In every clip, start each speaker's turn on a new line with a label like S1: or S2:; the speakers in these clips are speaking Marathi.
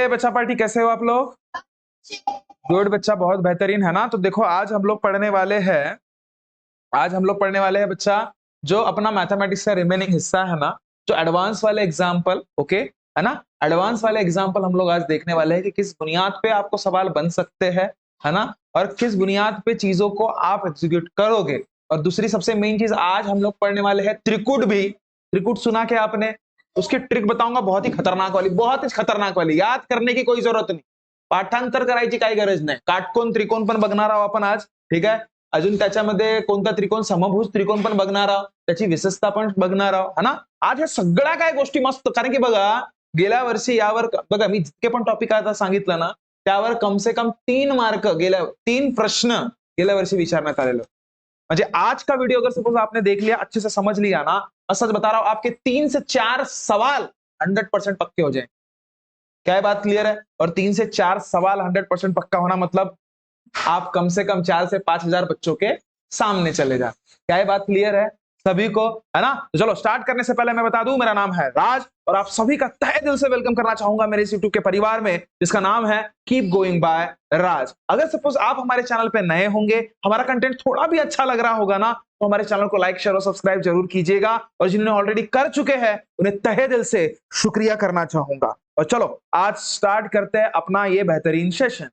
S1: बच्चा पार्टी, कैसे हो आप लोग? गुड बच्चा, बहुत बेहतरीन है ना। तो देखो आज हम लोग पढ़ने वाले हैं बच्चा जो अपना मैथमेटिक्स का रिमेनिंग हिस्सा है ना, जो एडवांस वाले एग्जाम्पल, ओके है ना, एडवांस वाले एग्जाम्पल हम लोग आज देखने वाले हैं कि किस बुनियाद पे आपको सवाल बन सकते हैं, है ना, और किस बुनियाद पे चीजों को आप एग्जीक्यूट करोगे। और दूसरी सबसे मेन चीज आज हम लोग पढ़ने वाले हैं त्रिकूट भी। त्रिकूट सुना के आपने? उसकी ट्रिक बताऊंगा, बहुत ही खतरनाक वाली, बहुत ही खतरनाक वाली, याद करने की कोई जरूरत नहीं, पाठांतर करायची काही गरज नाही। काटकोन त्रिकोण पण बघणार आहोत आपण आज, ठीक आहे। अजून त्याच्यामध्ये कोणता त्रिकोण, समभुज त्रिकोण पण बघणार आहोत, त्याची विशेषता पण बघणार आहोत, है ना। आज हे सगळ्या काय गोष्टी मस्त, कारण की बघा गेल्या वर्षी यावर बघा मी जितके पण टॉपिक आता सांगितलं ना, त्यावर कम से कम 3 मार्क गेल्या 3 प्रश्न गेल्या वर्षी विचारण्यात आलेलं। म्हणजे आज का वीडियो अगर सपोज आपने देख लिया, अच्छे से समझ लिया ना, मैं सच बता रहा हूं आपके 3 से 4 सवाल 100% पक्के हो जाए। क्या ये बात क्लियर है? और 3 से 4 सवाल 100% पक्का होना मतलब आप कम से कम 4 से 5,000 बच्चों के सामने चले जाए। क्या ये बात क्लियर है सभी को, है ना? तो चलो स्टार्ट करने से पहले मैं बता दूं, मेरा नाम है राज और आप सभी का तहे दिल से वेलकम करना चाहूंगा मेरे इस यूट्यूब के परिवार में जिसका नाम है कीप गोइंग बाय राज। अगर सपोज आप हमारे चैनल पे नए होंगे, हमारा कंटेंट थोड़ा भी अच्छा लग रहा होगा ना, तो हमारे चैनल को लाइक शेयर और सब्सक्राइब जरूर कीजिएगा, और जिन्होंने ऑलरेडी कर चुके हैं उन्हें तहे दिल से शुक्रिया करना चाहूंगा। और चलो आज स्टार्ट करते हैं अपना ये बेहतरीन सेशन।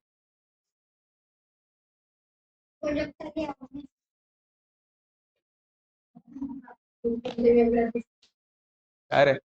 S1: अरे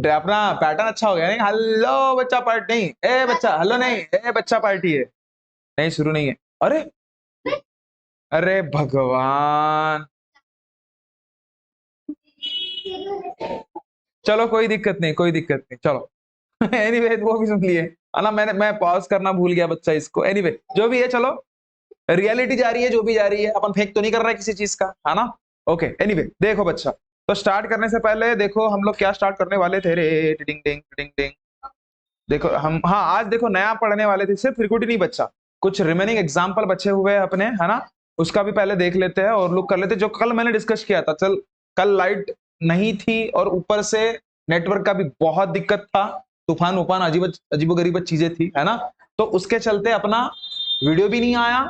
S1: अपना पैटर्न अच्छा हो गया नहीं? हेलो बच्चा पार्टी नहीं, ए बच्चा हेलो नहीं, ए बच्चा पार्टी है नहीं, शुरू नहीं है। अरे अरे भगवान, चलो कोई दिक्कत नहीं, कोई दिक्कत नहीं, चलो एनीवे वो भी सुन लिए है ना। मैं पॉज करना भूल गया बच्चा इसको। एनीवे जो भी है, चलो रियलिटी जा रही है, जो भी जा रही है, अपन फेक तो नहीं कर रहा है किसी चीज का, है ना। ओके एनीवे देखो बच्चा, तो स्टार्ट करने से पहले देखो हम लोग क्या स्टार्ट करने वाले थे रे। टिडिंग डिंग टिडिंग डिंग। देखो हम, हाँ आज देखो नया पढ़ने वाले थे, सिर्फ त्रिकुटी नहीं बच्चा, कुछ रिमेनिंग एग्जाम्पल बचे हुए हैं अपने, है ना, उसका भी पहले देख लेते हैं और लुक कर लेते हैं। जो कल मैंने डिस्कस किया था, चल कल लाइट नहीं थी और ऊपर से नेटवर्क का भी बहुत दिक्कत था, तूफान उफान अजीबोगरीब चीजें थी, है ना, तो उसके चलते अपना वीडियो भी नहीं आया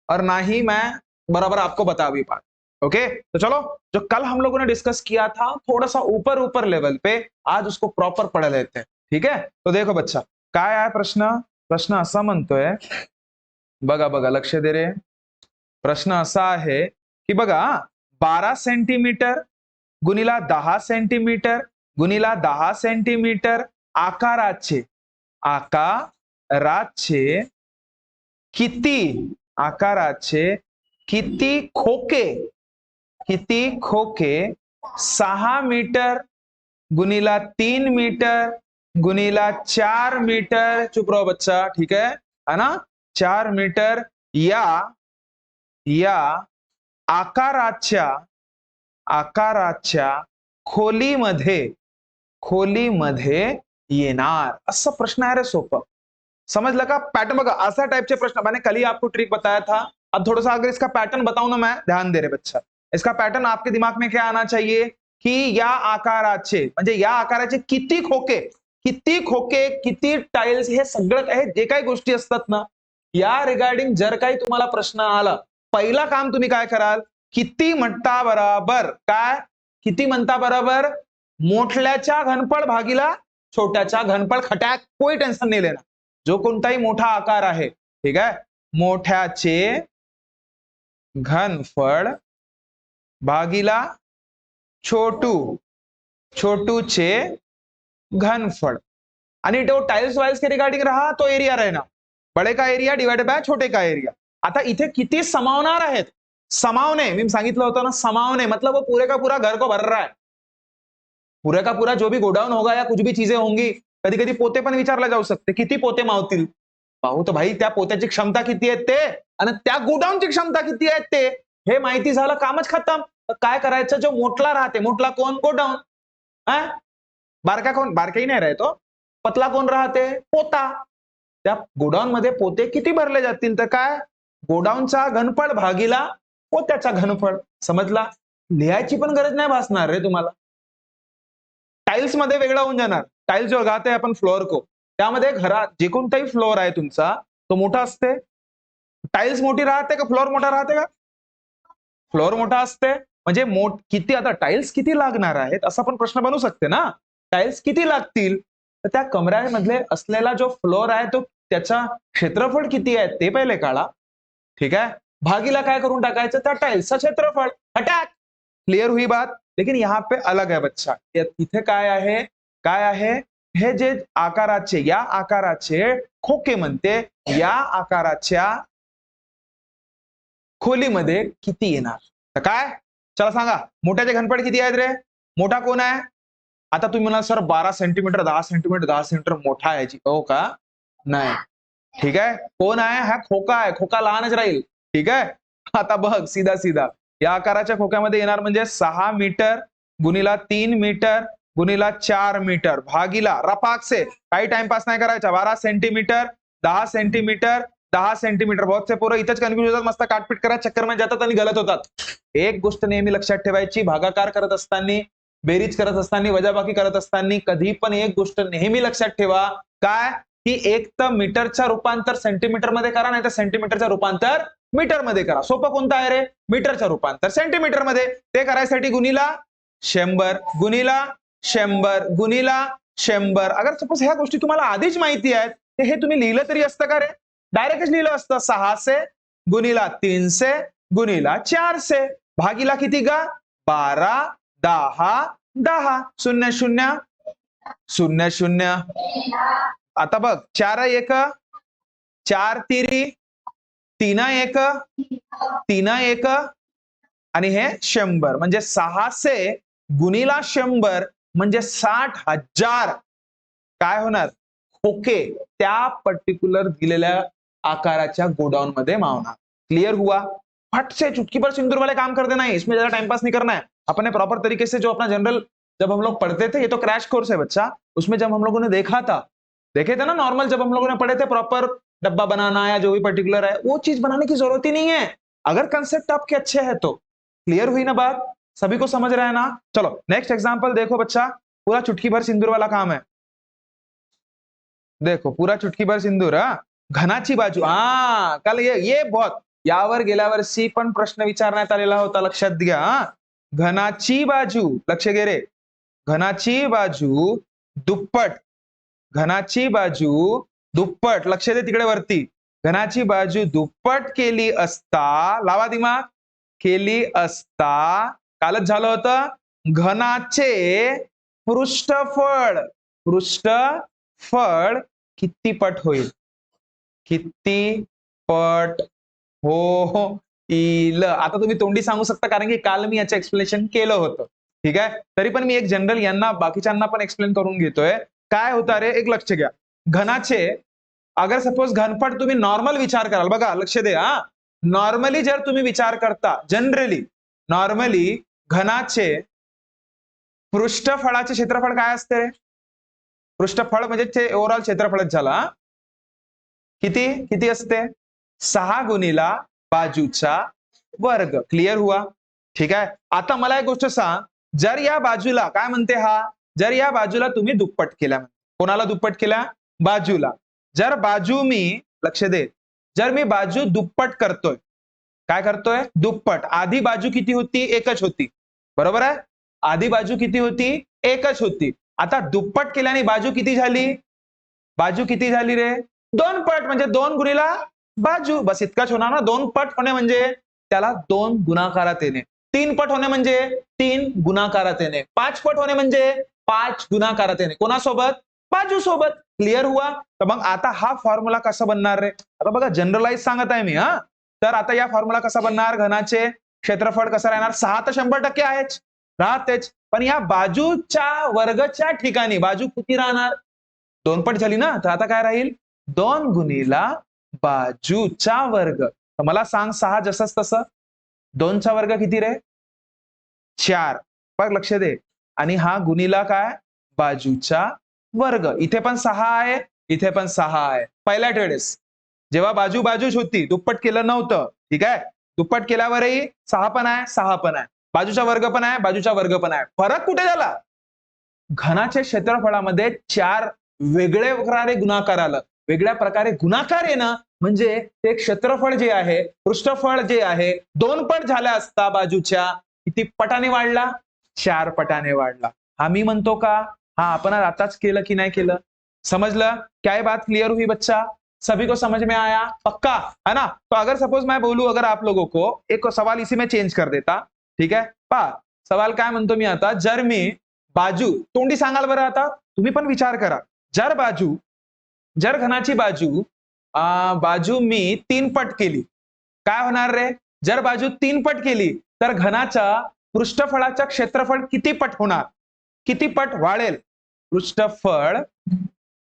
S1: और ना ही मैं बराबर आपको बता भी पाया। ओके तो चलो, जो कल हम लोगों ने डिस्कस किया था थोड़ा सा ऊपर ऊपर लेवल पे, आज उसको प्रॉपर पढ़ लेते हैं, ठीक है। तो देखो बच्चा काय आहे प्रश्न, प्रश्न असा म्हणतोय, बघा बघा लक्ष दे रे। प्रश्न असा आहे की बघा 12 सेंटीमीटर गुणिला 10 सेंटीमीटर गुणिला 10 सेंटीमीटर आकाराचे किती आकाराचे किती खोके 6 मीटर गुणिला 3 मीटर गुणिला 4 मीटर, चुप रहो बच्चा, ठीक है ना, 4 मीटर या आकाराच्या खोलीमध्ये येणार, असा प्रश्न आहे रे। सोपं समझ लगा पैटर्न? बघा असा टाइपचे प्रश्न, मैंने कल ही आपको ट्रिक बताया था। अब थोड़ा सा अगर इसका पैटर्न बताऊं ना मैं, ध्यान दे रहे बच्चा, इसका पैटर्न आपके दिमाग में क्या आना चाहिए कि या आकाराचे म्हणजे या आकाराचे किती खोके किती टाइल्स, हे सगळं हे जे काही गोष्टी असतात ना, या रिगार्डिंग जर काही तुम्हाला प्रश्न आला, पहिला काम तुम्ही काय कराल, किती म्हणता बरोबर काय, किती म्हणता बरोबर मोठल्याच्या घनफळ भागीला छोट्याच्या घनफळ, खट्याक कोई टेंशन नहीं लेना, जो कोणताही मोठा आकार आहे, ठीक आहे, मोठ्याचे घनफळ भागीला छोटूचे घनफळ, आणि तो टाइल्स वाइल्स के रिगार्डिंग रहा तो एरिया रहना, बड़े का एरिया डिवाइडेड बाय छोटे का एरिया। आता इथे किती समावणार आहेत, समावणे मी सांगितलं होतं ना, समावणे मतलब वो पूरे का पूरा घर को भर रहा है, पुऱ्या का पुरा जो भी गोडाऊन होगा या कुछ भी चीजें होंगी, कधी कधी पोते पण विचारले जाऊ शकते, किती पोते मावतील? पाहू तर भाई त्या पोत्याची क्षमता किती आहे ते आणि त्या गोडाऊनची क्षमता किती आहे ते हे माहिती झालं, कामच खतम. तर काय करायचं, जो मोठला राहते, मोठला कोण? गोडाऊन. बारका कोण? बारकाही नाही राहतो. पतला कोण राहते? पोता. त्या गोडाऊन मध्ये पोते किती भरले जातील? तर काय, गोडाऊनचा घनफळ भागीला पोत्याचा घनफळ. समजला? लिहायची पण गरज नाही भासणार रे तुम्हाला. टाइल्स मध्ये वेगळा होऊन जाणार. टाइल्स जो गाते आपण फ्लोअर को, त्यामध्ये घरात जे कोणताही फ्लोअर आहे तुमचा तो मोठा असते. टाइल्स मोठी राहते का फ्लोअर मोठा राहते का? फ्लोअर मोठा असते. म्हणजे किती, आता टाइल्स किती लागणार आहेत असा पण प्रश्न बनू शकते ना. टाइल्स किती लागतील? तर त्या कमऱ्यामधले असलेला जो फ्लोअर आहे तो त्याचा क्षेत्रफळ किती आहे ते पहिले काढा. ठीक आहे. भागीला काय करून टाकायचं? त्या टाइल्सचं क्षेत्रफळ. अटॅक. क्लियर हुई बात? लेकिन यहाँ पे अलग है बच्चा. इथे काय आहे? काय आहे? हे जे आकाराचे, या आकाराचे खोके म्हणते, या आकाराच्या खोलीमध्ये किती येणार? तर काय, चला सांगा, मोठ्याचे घनफळ किती आहेत रे? मोठा कोण आहे? आता तुम्ही म्हणा सर 12 सेंटीमीटर 10 सेंटीमीटर 10 सेंटीमीटर मोठा आहे. हो का? नाही. ठीक आहे. कोण आहे? हा खोका आहे. खोका लहानच राहील. ठीक आहे. आता बघ सीधा सीधा या आकाराच्या खोक्यामध्ये येणार म्हणजे 6 मीटर गुणिला 3 मीटर गुणिला 4 मीटर भागीला रपाक से, काही टाइमपास नाही करायचा, 12 सेंटीमीटर 10 सेंटीमीटर 10 सेंटीमीटर. बहुत से पोरं इथंच कन्फ्युज होतात, मस्त काटपीट करा चक्कर मध्ये जातात आणि गलत होतात. एक गोष्ट नेहमी लक्षात ठेवायची, भागाकार करत असताना, बेरीज करत असताना, वजाबाकी करत असताना कधी पण एक गोष्ट नेहमी लक्षात ठेवा, काय की एक तर मीटरचा रूपांतर सेंटीमीटर मध्ये करा, नाही तर सेंटीमीटरचा रूपांतर मीटर मध्ये करा. सोपं कोणतं आहे रे? मीटरचा रूपांतर सेंटीमीटर मध्ये. ते करायसाठी गुणीला 100 गुणीला 100 गुणीला 100. अगर सपोज ह्या गोष्टी तुम्हाला आधीच माहिती आहेत, तर हे तुम्ही लिहिलं तरी असतं का रे? डायरेक्टच लिहिलं असतं. 600 गुणीला 300 गुणीला 400 भागीला किती गा? 12 10 10 0 0 0 0. आता बघ, 4 1 4 तिरी 3 1 3 1 आणि हे 100 म्हणजे 600 गुणीला 100 म्हणजे 60,000 काय होणार? खोके त्या पर्टिक्युलर दिलेल्या आकाराच्या गोडाउन मध्ये मावणार. क्लियर हुआ? फट से चुटकी पर सिंदूर वाले काम कर देना है, इसमें ज्यादा टाइम पास नहीं करना है. अपने प्रॉपर तरीके से जो अपना जनरल, जब हम लोग पढ़ते थे, ये तो क्रैश कोर्स है बच्चा, उसमें जब हम लोगों ने देखा था, देखे थे ना नॉर्मल, जब हम लोगों ने पढ़े थे प्रॉपर डब्बा बनाना या जो भी पर्टिकुलर है, वो चीज बनाने की जरूरत ही नहीं है अगर कंसेप्ट आपके अच्छे है तो. क्लियर हुई ना बात? सभी को समझ रहा है ना? चलो नेक्स्ट एग्जांपल देखो बच्चा, पूरा चुटकी भर सिंदूर वाला काम है. देखो पूरा चुटकी भर सिंदूर. घनाची बाजू, कल ये बहुत यावर गेल्या वर्षी पण प्रश्न विचारण्यात आलेला होता, लक्षात घ्या. घनाची बाजू, लक्ष घे रे, घनाची बाजू दुप्पट, घनाची बाजू दुप्पट, लक्ष दे तिकडे वरती. घनाची बाजू दुप्पट केली असता, लावा दिमाग, केली असता कालच झालं होतं, घनाचे पृष्ठफळ, पृष्ठफळ किती पट होईल? किती पट होईल? आता तुम्ही तोंडी सांगू शकता, कारण की काल मी याचं एक्सप्लेनेशन केलं होतं. ठीक आहे. तरी पण मी एक जनरल यांना बाकीच्यांना पण एक्सप्लेन करून घेतोय. काय होतं रे, एक लक्ष घ्या. घनाचे अगर सपोज घनफळ तुम्ही नॉर्मल विचार कराल, बघा लक्ष दे, नॉर्मली जर तुम्ही विचार करता, जनरली नॉर्मली घनाचे पृष्ठफळाचे क्षेत्रफळ काय असते? पृष्ठफळ म्हणजे ते ओव्हरऑल क्षेत्रफळच झाला. किती किती असते? 6 गुणीला बाजूचा वर्ग. क्लियर हुआ? ठीक आहे. आता मला एक गोष्ट सांग, जर या बाजूला काय म्हणते जर या बाजूला तुम्ही दुप्पट केल्या, कोणाला दुप्पट केल्या? बाजूला. जर बाजू मी, लक्ष दे, जर मी बाजू दुप्पट करतोय, काय करतोय? दुप्पट. आधी बाजू किती होती? एकच होती, बरोबर आहे? आधी बाजू किती होती? एकच होती. आता दुप्पट केल्याने बाजू किती झाली? बाजू किती झाली रे? 2 पट, म्हणजे 2 गुणीला बाजू, बस इतकाच होणार ना. 2 पट होणे म्हणजे त्याला 2 गुणाकारात येणे. 3 पट होणे म्हणजे 3 गुणाकारात येणे. 5 पट होणे म्हणजे 5 गुणाकारात येणे. कोणासोबत? बाजू सोबत. क्लियर हुआ? तर मग आता हा फॉर्म्युला कसा बनणार रे? आता बघा जनरलाइज सांगत आहे मी. तर आता या फॉर्म्युला कसा बनणार? घनाचे क्षेत्रफळ कसं राहणार? 6 तर 100% आहेच, राहतेच. पण या बाजूच्या वर्गच्या ठिकाणी बाजू किती राहणार? 2 पट झाली ना, तर आता काय राहील? 2 गुणिला बाजूचा वर्ग. तर मला सांग 6 जसंच तसं 2 चा वर्ग किती रे? 4. बघ लक्ष दे. आणि हा गुणिला काय? बाजूचा वर्ग. इथे पण 6 आहे, इथे पण 6 आहे. पहिल्या वेळेस जेव्हा बाजू बाजूच होती, दुप्पट केलं नव्हतं. ठीक आहे? दुप्पट केल्यावरही 6 पण आहे, 6 पण आहे. बाजूचा वर्ग पण आहे, बाजूचा वर्ग पण आहे. फरक कुठे झाला? घनाच्या क्षेत्रफळामध्ये 4 वेगळे प्रकारे गुणाकार आलं. वेगळ्या प्रकारे गुणाकार येणं म्हणजे ते क्षेत्रफळ जे आहे, पृष्ठफळ जे आहे, 2 पट झाल्या असता बाजूच्या, किती पटाने वाढला? 4 पटाने वाढला. हा मी म्हणतो का? हा आपण आताच केलं की नाही केलं? समझलं? क्या ये बात क्लियर हुई बच्चा? सभी को समझ में आया? पक्का है ना? तो अगर सपोज मैं बोलूं अगर आप लोगों को एक सवाल इसी में चेंज कर देता, ठीक आहे? पहा सवाल काय म्हणतो मी आता, जर मी बाजू तोंडी सांगाल बरं आता, तुम्ही पण विचार करा. जर घनाची बाजू मी 3 पट केली, काय होणार रे? जर बाजू 3 पट केली तर घनाच्या पृष्ठफळाचं क्षेत्रफळ किती पट होणार? किती पट वाढेल?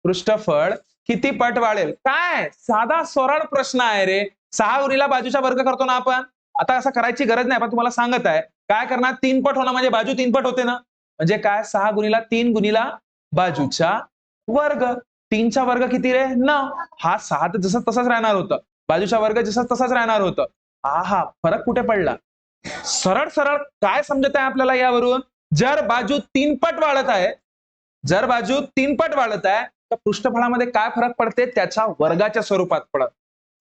S1: पृष्ठफळ किती पट वाढेल? काय साधा सरळ प्रश्न आहे रे. 6 गुणिला बाजूचा वर्ग करतो ना आपण. आता असं करायची गरज नाही, पण तुम्हाला सांगत आहे काय करणार? 3 पट होणार म्हणजे बाजू 3 पट होते ना. म्हणजे काय? 6 गुणिला 3 गुणिला बाजूचा वर्ग. 3 चा वर्ग किती रे? 9. हा 6 तर जसं तसंच राहणार होतं. बाजूचा वर्ग जसं तसंच राहणार होतं. हा फरक कुठे पडला? सरळ सरळ काय समजत आहे आपल्याला यावरून? जर बाजू 3 पट वाढत आहे, जर बाजू 3 पट वाढत आहे, तर पृष्ठफळामध्ये काय फरक पडते? त्याच्या वर्गाच्या स्वरूपात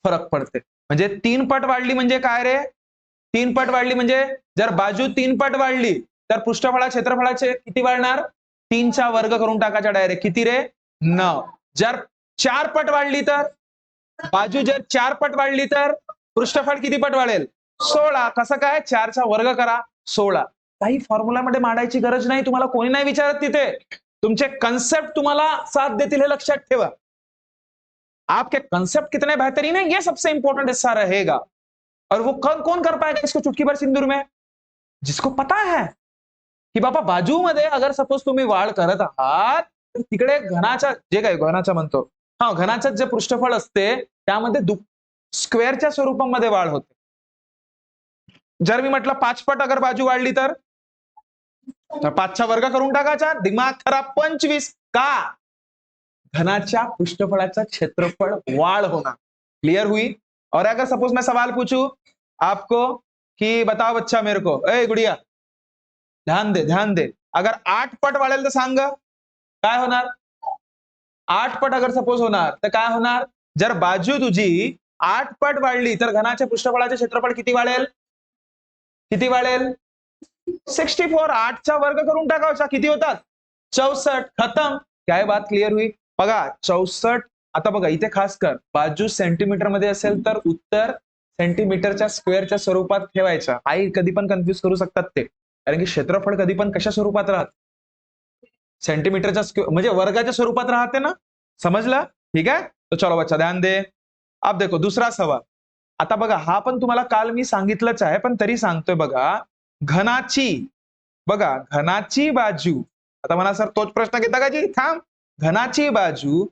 S1: फरक पडते. म्हणजे 3 पट वाढली म्हणजे काय रे? 3 पट वाढली म्हणजे जर बाजू 3 पट वाढली तर क्षेत्रफळाचे किती वाढणार? 3 चा वर्ग करून टाकायचा डायरेक्ट. किती रे? 9. जर 4 पट वाढली तर बाजू जर 4 पट वाढली तर पृष्ठफळ किती पट वाढेल? 16. कसं काय? 4 चा वर्ग करा 16. काही फॉर्म्युलामध्ये मांडायची गरज नाही, तुम्हाला कोणी नाही विचारत तिथे. तुमचे कन्सेप्ट तुम्हाला साथ देतील हे लक्षात ठेवा. आपके कंसेप्ट कितने बेहतरीन है, ये सबसे इंपॉर्टेंट हिस्सा रहेगा. और वो कौन कर पाएगा इसको चुटकी भर सिंदूर में? जिसको पता है की बाबा बाजूमध्ये अगर सपोज तुम्ही वाढ करत आहात तर तिकडे घनाच्या म्हणतो, घनाचं जे पृष्ठफळ असते त्यामध्ये स्क्वेअरच्या स्वरूपामध्ये वाढ होते. जर मी म्हटलं 5 पट अगर बाजू वाढली तर 5 चा वर्ग करून टाकायचा. दिमाग खराब. 25 का? घनाच्या पृष्ठफळाचं क्षेत्रफळ वाढ होणार. क्लियर हुई? और अगर सपोज मैं सवाल पूछूं आपको कि बताओ बच्चा मेरे को, ए गुड़िया ध्यान दे. अगर 8 पट वाढेल तर सांग काय होणार? 8 पट अगर सपोज होणार तर काय होणार? जर बाजू तुझी 8 पट वाढली तर घनाच्या पृष्ठफळाचे क्षेत्रफळ किती वाढेल? 64. 8 चा वर्ग करून टाकायचा. किती होतात? 64. खतम. काय बात क्लियर हुई? बघा 64. आता बघा इथे खास कर, बाजू सेंटीमीटर मध्ये असेल तर उत्तर सेंटीमीटरच्या स्क्वेअरच्या स्वरूपात ठेवायचा. आई कधी पण कन्फ्युज करू शकतात ते, कारण की क्षेत्रफळ कधी पण कशा स्वरूपात राहत? सेंटीमीटरच्या म्हणजे वर्गाच्या स्वरूपात राहते ना. समजलं? ठीक आहे. तो चलो बच्चा ध्यान दे. अब देखो दुसरा सवाल. आता बघा हा पण तुम्हाला काल मी सांगितलंच आहे, पण तरी सांगतोय बघा. घनाची बाजू, आता मला सर तोच प्रश्न घेता का जी? थांब. घनाची बाजू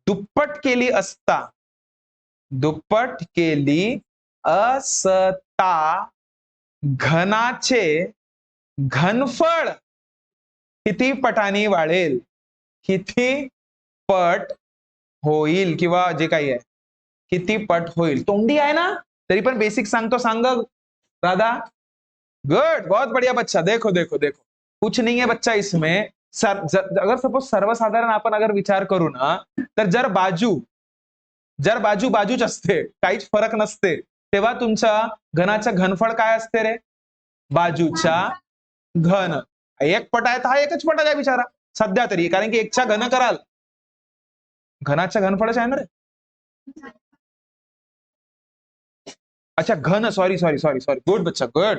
S1: दुप्पट केली असता घनाचे घनफळ किती पटाने वाढेल? किती पट होईल किंवा जे काही आहे किती पट होईल? तोंडी आहे ना, तरी पण बेसिक सांगतो. सांग राधा. गुड, बहुत बढ़िया बच्चा. देखो कुछ नहीं है बच्चा इसमें. अगर सपोज सर्वसाधारण आपण अगर विचार करू ना, तर जर बाजूच असते, काहीच फरक नसते, तेव्हा तुमचा घनाचं घनफळ काय असते रे? बाजूचा घन. एक पट आहे तर हा एकच पट आहे विचारा सध्या तरी, कारण की 1 चा घन कराल. घनाचं घनफळच आहे ना रे. अच्छा घन, सॉरी. गुड बच्चा, गुड.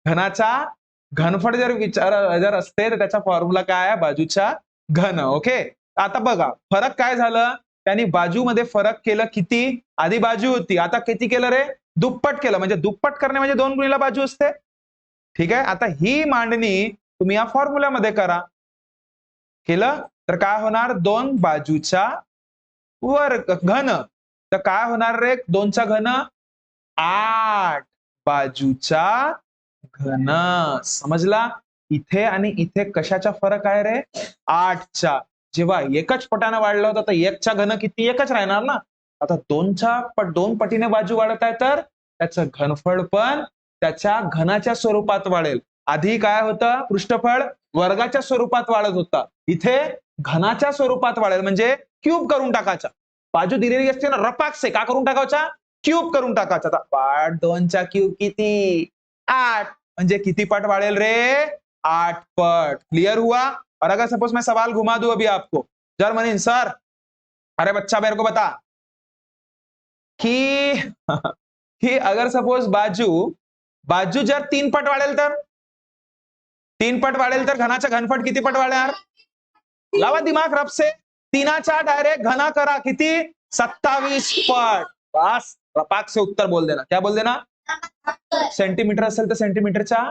S1: घनाचा घनफळ जर असते तर त्याचा फॉर्म्युला काय आहे? बाजूचा घन. ओके. आता बघा फरक काय झालं? त्यांनी बाजूमध्ये फरक केलं. किती? आधी बाजू होती, आता किती केलं रे? दुप्पट केलं. म्हणजे दुप्पट करणे म्हणजे 2 गुणिला बाजू असते. ठीक आहे. आता ही मांडणी तुम्ही या फॉर्म्युल्यामध्ये करा. केलं तर काय होणार, 2 बाजूच्या वर्ग घन. तर काय होणार रे, 2चा घन 8 बाजूचा घन. समजला? इथे आणि इथे कशाचा फरक आहे रे, 8चा. जेव्हा एकच पटाने वाढलं होतं तर 1चा घन किती, एकच राहणार ना. आता 2 पटीने बाजू वाढत आहे तर त्याचं घनफळ पण त्याच्या घनाच्या स्वरूपात वाढेल. आधी काय होतं, पृष्ठफळ वर्गाच्या स्वरूपात वाढत होता, इथे घनाच्या स्वरूपात वाढेल, म्हणजे क्यूब करून टाकायचा. बाजू दिलेली असते ना, रपाकसे का करून टाकायचा, क्यूब करून टाकायचा. 2चा क्यूब किती, 8. म्हणजे किती पट वाढेल रे, 8 पट. क्लियर हुआ? और अगर सपोज मैं सवाल घुमा दूं अभी आपको, जर्मनी सर, अरे बच्चा मेरे को बता कि कि अगर सपोज बाजू जर 3 पट वाढेल तर, 3 पट वाढेल तर घनाचा घनफळ किती पट वाढणार, लावा दिमाग रब से. 3चा डायरेक्ट घना करा, किती, 27 पट. बस रपाक से उत्तर बोल देना. क्या बोल देना, सेंटीमीटर असेल तर सेंटीमीटरचा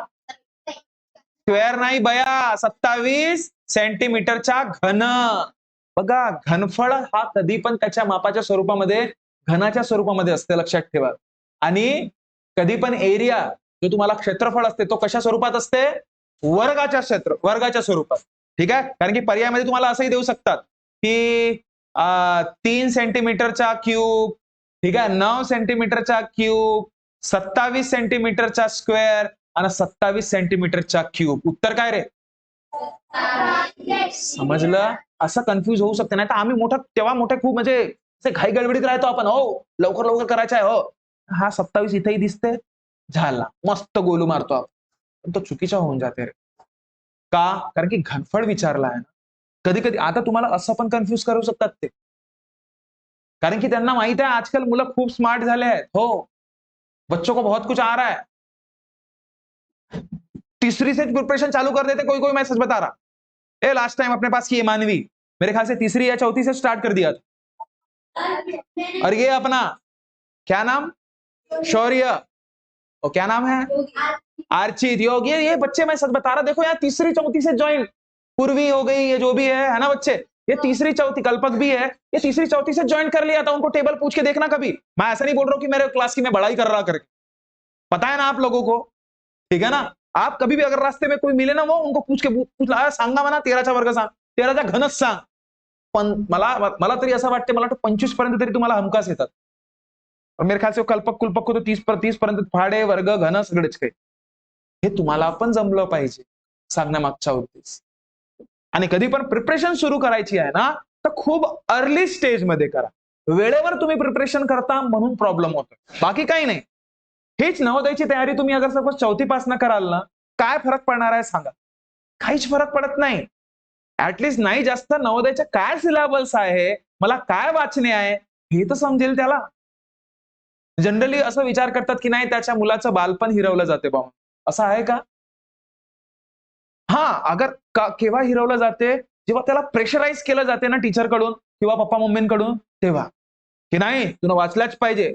S1: स्क्वेअर नाही बया, 27 सेंटीमीटरचा घन. बघा, घनफळ हा कधी पण त्याच्या मापाच्या स्वरूपामध्ये घनाच्या स्वरूपामध्ये असते, लक्षात ठेवा. आणि कधी पण एरिया जो तुम्हाला क्षेत्रफळ असते तो कशा स्वरूपात असते, वर्गाच्या स्वरूपात. ठीक आहे, कारण की पर्यायामध्ये तुम्हाला असंही देऊ शकतात की 3 सेंटीमीटरचा क्यूब, ठीक आहे, 9 सेंटीमीटरचा क्यूब, 27 सेंटीमीटरचा स्क्वेअर आणि 27 सेंटीमीटरचा क्यूब. उत्तर काय रे, समजलं? असं कन्फ्युज होऊ शकते. नाही तर आम्ही तेव्हा मोठे खूप म्हणजे घाई गडबडीत राहतो आपण, हो लवकर लवकर करायचं आहे, हो हा 27 इथेही दिसते, झाला, मस्त गोलू मारतो आपण, पण तो चुकीचा होऊन जाते रे. का? कारण की घनफळ विचारला आहे ना. कधी कधी आता तुम्हाला असं पण कन्फ्युज करू शकतात ते, कारण की त्यांना माहित आहे आजकाल मुलं खूप स्मार्ट झाले आहेत. हो, बच्चों को बहुत कुछ आ रहा है. तीसरी से प्रिपरेशन चालू कर देते कोई कोई, मैं सच बता रहा. लास्ट टाइम अपने पास की मानवी, मेरे ख्याल से तीसरी या चौथी से स्टार्ट कर दिया था. और ये अपना क्या नाम, शौर्य, और क्या नाम है, आर्चित, योग, ये बच्चे मैं सच बता रहा, देखो यार तीसरी चौथी से ज्वाइन, पूर्वी हो गई, ये जो भी है ना बच्चे, ये तीसरी चौथी, कल्पक भी है, ये तीसरी चौथी से ज्वाइन कर लिया था. उनको टेबल पूछ के देखना कभी. मैं ऐसा नहीं बोल रहा हूं कि मेरे क्लास की मैं बड़ाई कर रहा करके, पता है ना आप लोगों को, ठीक है ना. आप कभी भी अगर रास्ते में कोई मिले ना, वो उनको पूछ सांगा म्हणा 13चा वर्ग सांग, 13चा घनच सांग. पण मला तरी असं वाटतं, मला 25 पर्यंत तरी तुम्हाला हमखास येतात. और मेरे ख्याल से कल्पक कुलपक को तो 30 पर्यंत फाडे वर्ग घन सगळेच काही, हे तुम्हाला पण जमलं पाहिजे, सांगण्यामागचा उद्देश. आणि कधी पण प्रिपरेशन सुरू करायची आहे ना, तर खूप अर्ली स्टेज मध्ये करा. वेळेवर तुम्ही प्रिपरेशन करता म्हणून प्रॉब्लेम होतो, बाकी काही नाही. हेच नवोदयची तयारी तुम्ही अगर सपोज 4थी पासून कराल ना, काय फरक पडणार आहे सांगा, काहीच फरक पडत नाही. ऍटलिस्ट नाही जास्त नवोदयच्या काय सिलेबस आहे, मला काय वाचणे आहे हे तर समजेल त्याला. जनरली असं विचार करतात की नाही त्याच्या मुलाचं बालपण हिरवलं जाते बा, असं आहे का? हा, अगर केव्हा हिरवलं जाते, जेव्हा त्याला प्रेशराईज केलं जाते ना टीचरकडून किंवा पप्पा मम्मींकडून, तेव्हा कि नहीं तूने वाचलाच पाहिजे.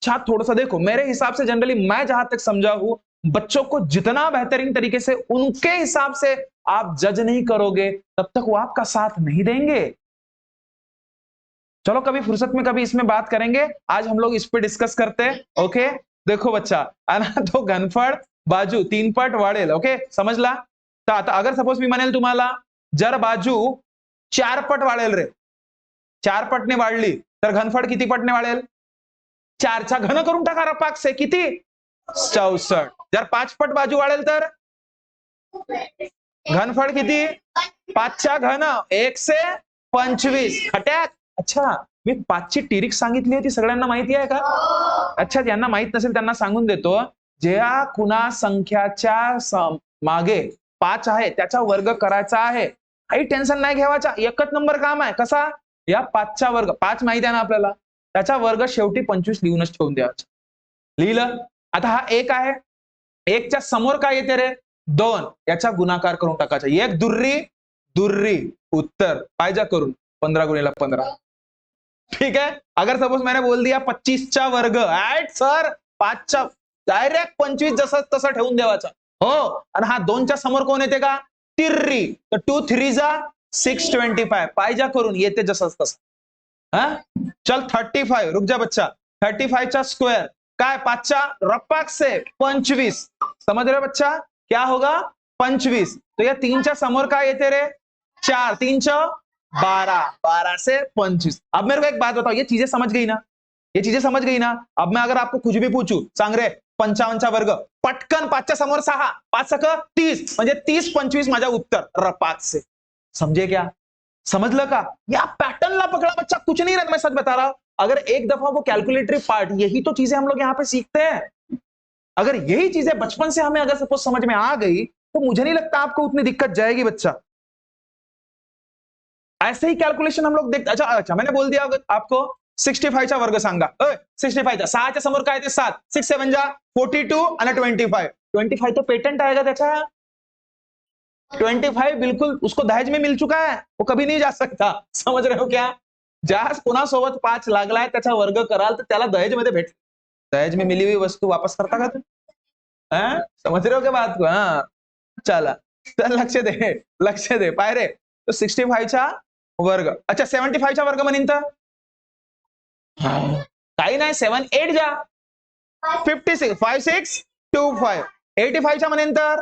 S1: अच्छा थोड़ा सा देखो, मेरे हिसाब से जनरली मैं जहां तक समझा हूं, बच्चों को जितना बेहतरीन तरीके से उनके हिसाब से आप जज नहीं करोगे, तब तक वो आपका साथ नहीं देंगे. चलो कभी फुर्सत में कभी इसमें बात करेंगे, आज हम लोग इस पे डिस्कस करते हैं. ओके, देखो बच्चा, तो घनफळ बाजू 3 पट वाढेल. ओके, समजला? तर आता अगर सपोज मी म्हणेल तुम्हाला, जर बाजू 4 पट वाढेल रे, 4 पटने वाढली तर घनफळ किती पटने वाढेल, 4चा घन करून टाका रपाक से, किती, 64. जर 5 पट बाजू वाढेल तर घनफळ किती, 5चा घन, 125. खट्याक. अच्छा, मी 5ची टिरीक सांगितली होती, सगळ्यांना माहिती आहे का? अच्छा, ज्यांना माहित नसेल त्यांना सांगून देतो, ज्या कुणा संख्याच्या मागे 5 आहे त्याचा वर्ग करायचा आहे, काही टेन्शन नाही घ्यावाचा, एकच नंबर काम आहे. कसा, या 5चा वर्ग, 5 माहिती आहे ना आपल्याला, त्याचा वर्ग शेवटी 25 लिहूनच ठेवून द्यायचा. लिहिलं? आता हा 1 आहे, 1च्या समोर काय येते रे, 2, याचा गुणाकार करून टाकायचा. 1 दुर्री, उत्तर पाहिजे करून 15 गुणिले 15. ठीक है, अगर सपोज मैंने बोल दिया 25चा वर्ग, सर 5चा डायरेक्ट 25 जसं तसं ठेवून द्यावाचा. हो. आणि हा 2च्या समोर कोण येते का? तिर्री. तर 2 3 जा 625. पाहिजा करून येते जसं तसं. हा चल 35. रुक जा बच्चा. 35 चा स्क्वायर काय? 5च्या रप्पाक से 25. समझ रहे बच्चा? क्या होगा? 25. तो या 3च्या समोर काय येते रे? 4. 3 12. 12 से 25. अब मेरे को एक बात बताओ, ये चीजें समझ गई ना? ये चीजें समझ गई ना? अब मैं अगर आपको कुछ भी पूछू, सांग रे 55चा वर्ग, पटकन 5च्या समोर 6, 5 सक 30, म्हणजे 30 25 माझा उत्तर 5 से. समझे क्या? समझ का? या पैटर्न पकड़ा बच्चा, कुछ नहीं रहता, मैं सच बता रहा हूं. अगर एक दफा वो कैलकुलेटरी पार्ट, यही तो चीजें हम लोग यहाँ पे सीखते हैं. अगर यही चीजें बचपन से हमें अगर सपोज समझ में आ गई, तो मुझे नहीं लगता आपको उतनी दिक्कत जाएगी बच्चा. ऐसे ही कैलकुलेशन हम लोग देखते. अच्छा अच्छा, मैंने बोल दिया आपको 65 चा वर्ग सांगा. 65 चा 6च्या समोर काय ते 7, 6 7 जा 42 आणि 25. 25 तो पेटेंट आएगा त्याचा. 25 बिल्कुल उसको दहेज में मिल चुका है, वो कभी नहीं जा सकता. समझ रहे हो क्या? ज्यास कोणासोबत 5 लागलाय त्याचा वर्ग कराल तर त्याला दहेजमध्ये भेट. दहेज में मिली हुई वस्तू वापस करता का तू? समझ रहे हो क्या बात को? चला तर लक्ष दे पाय रे. तो 65 चा वर्ग. अच्छा 75 चा वर्ग म्हणीन तर काही नाही, 7 8 जा 56 5 6 2 5. 85 चा म्हणेन तर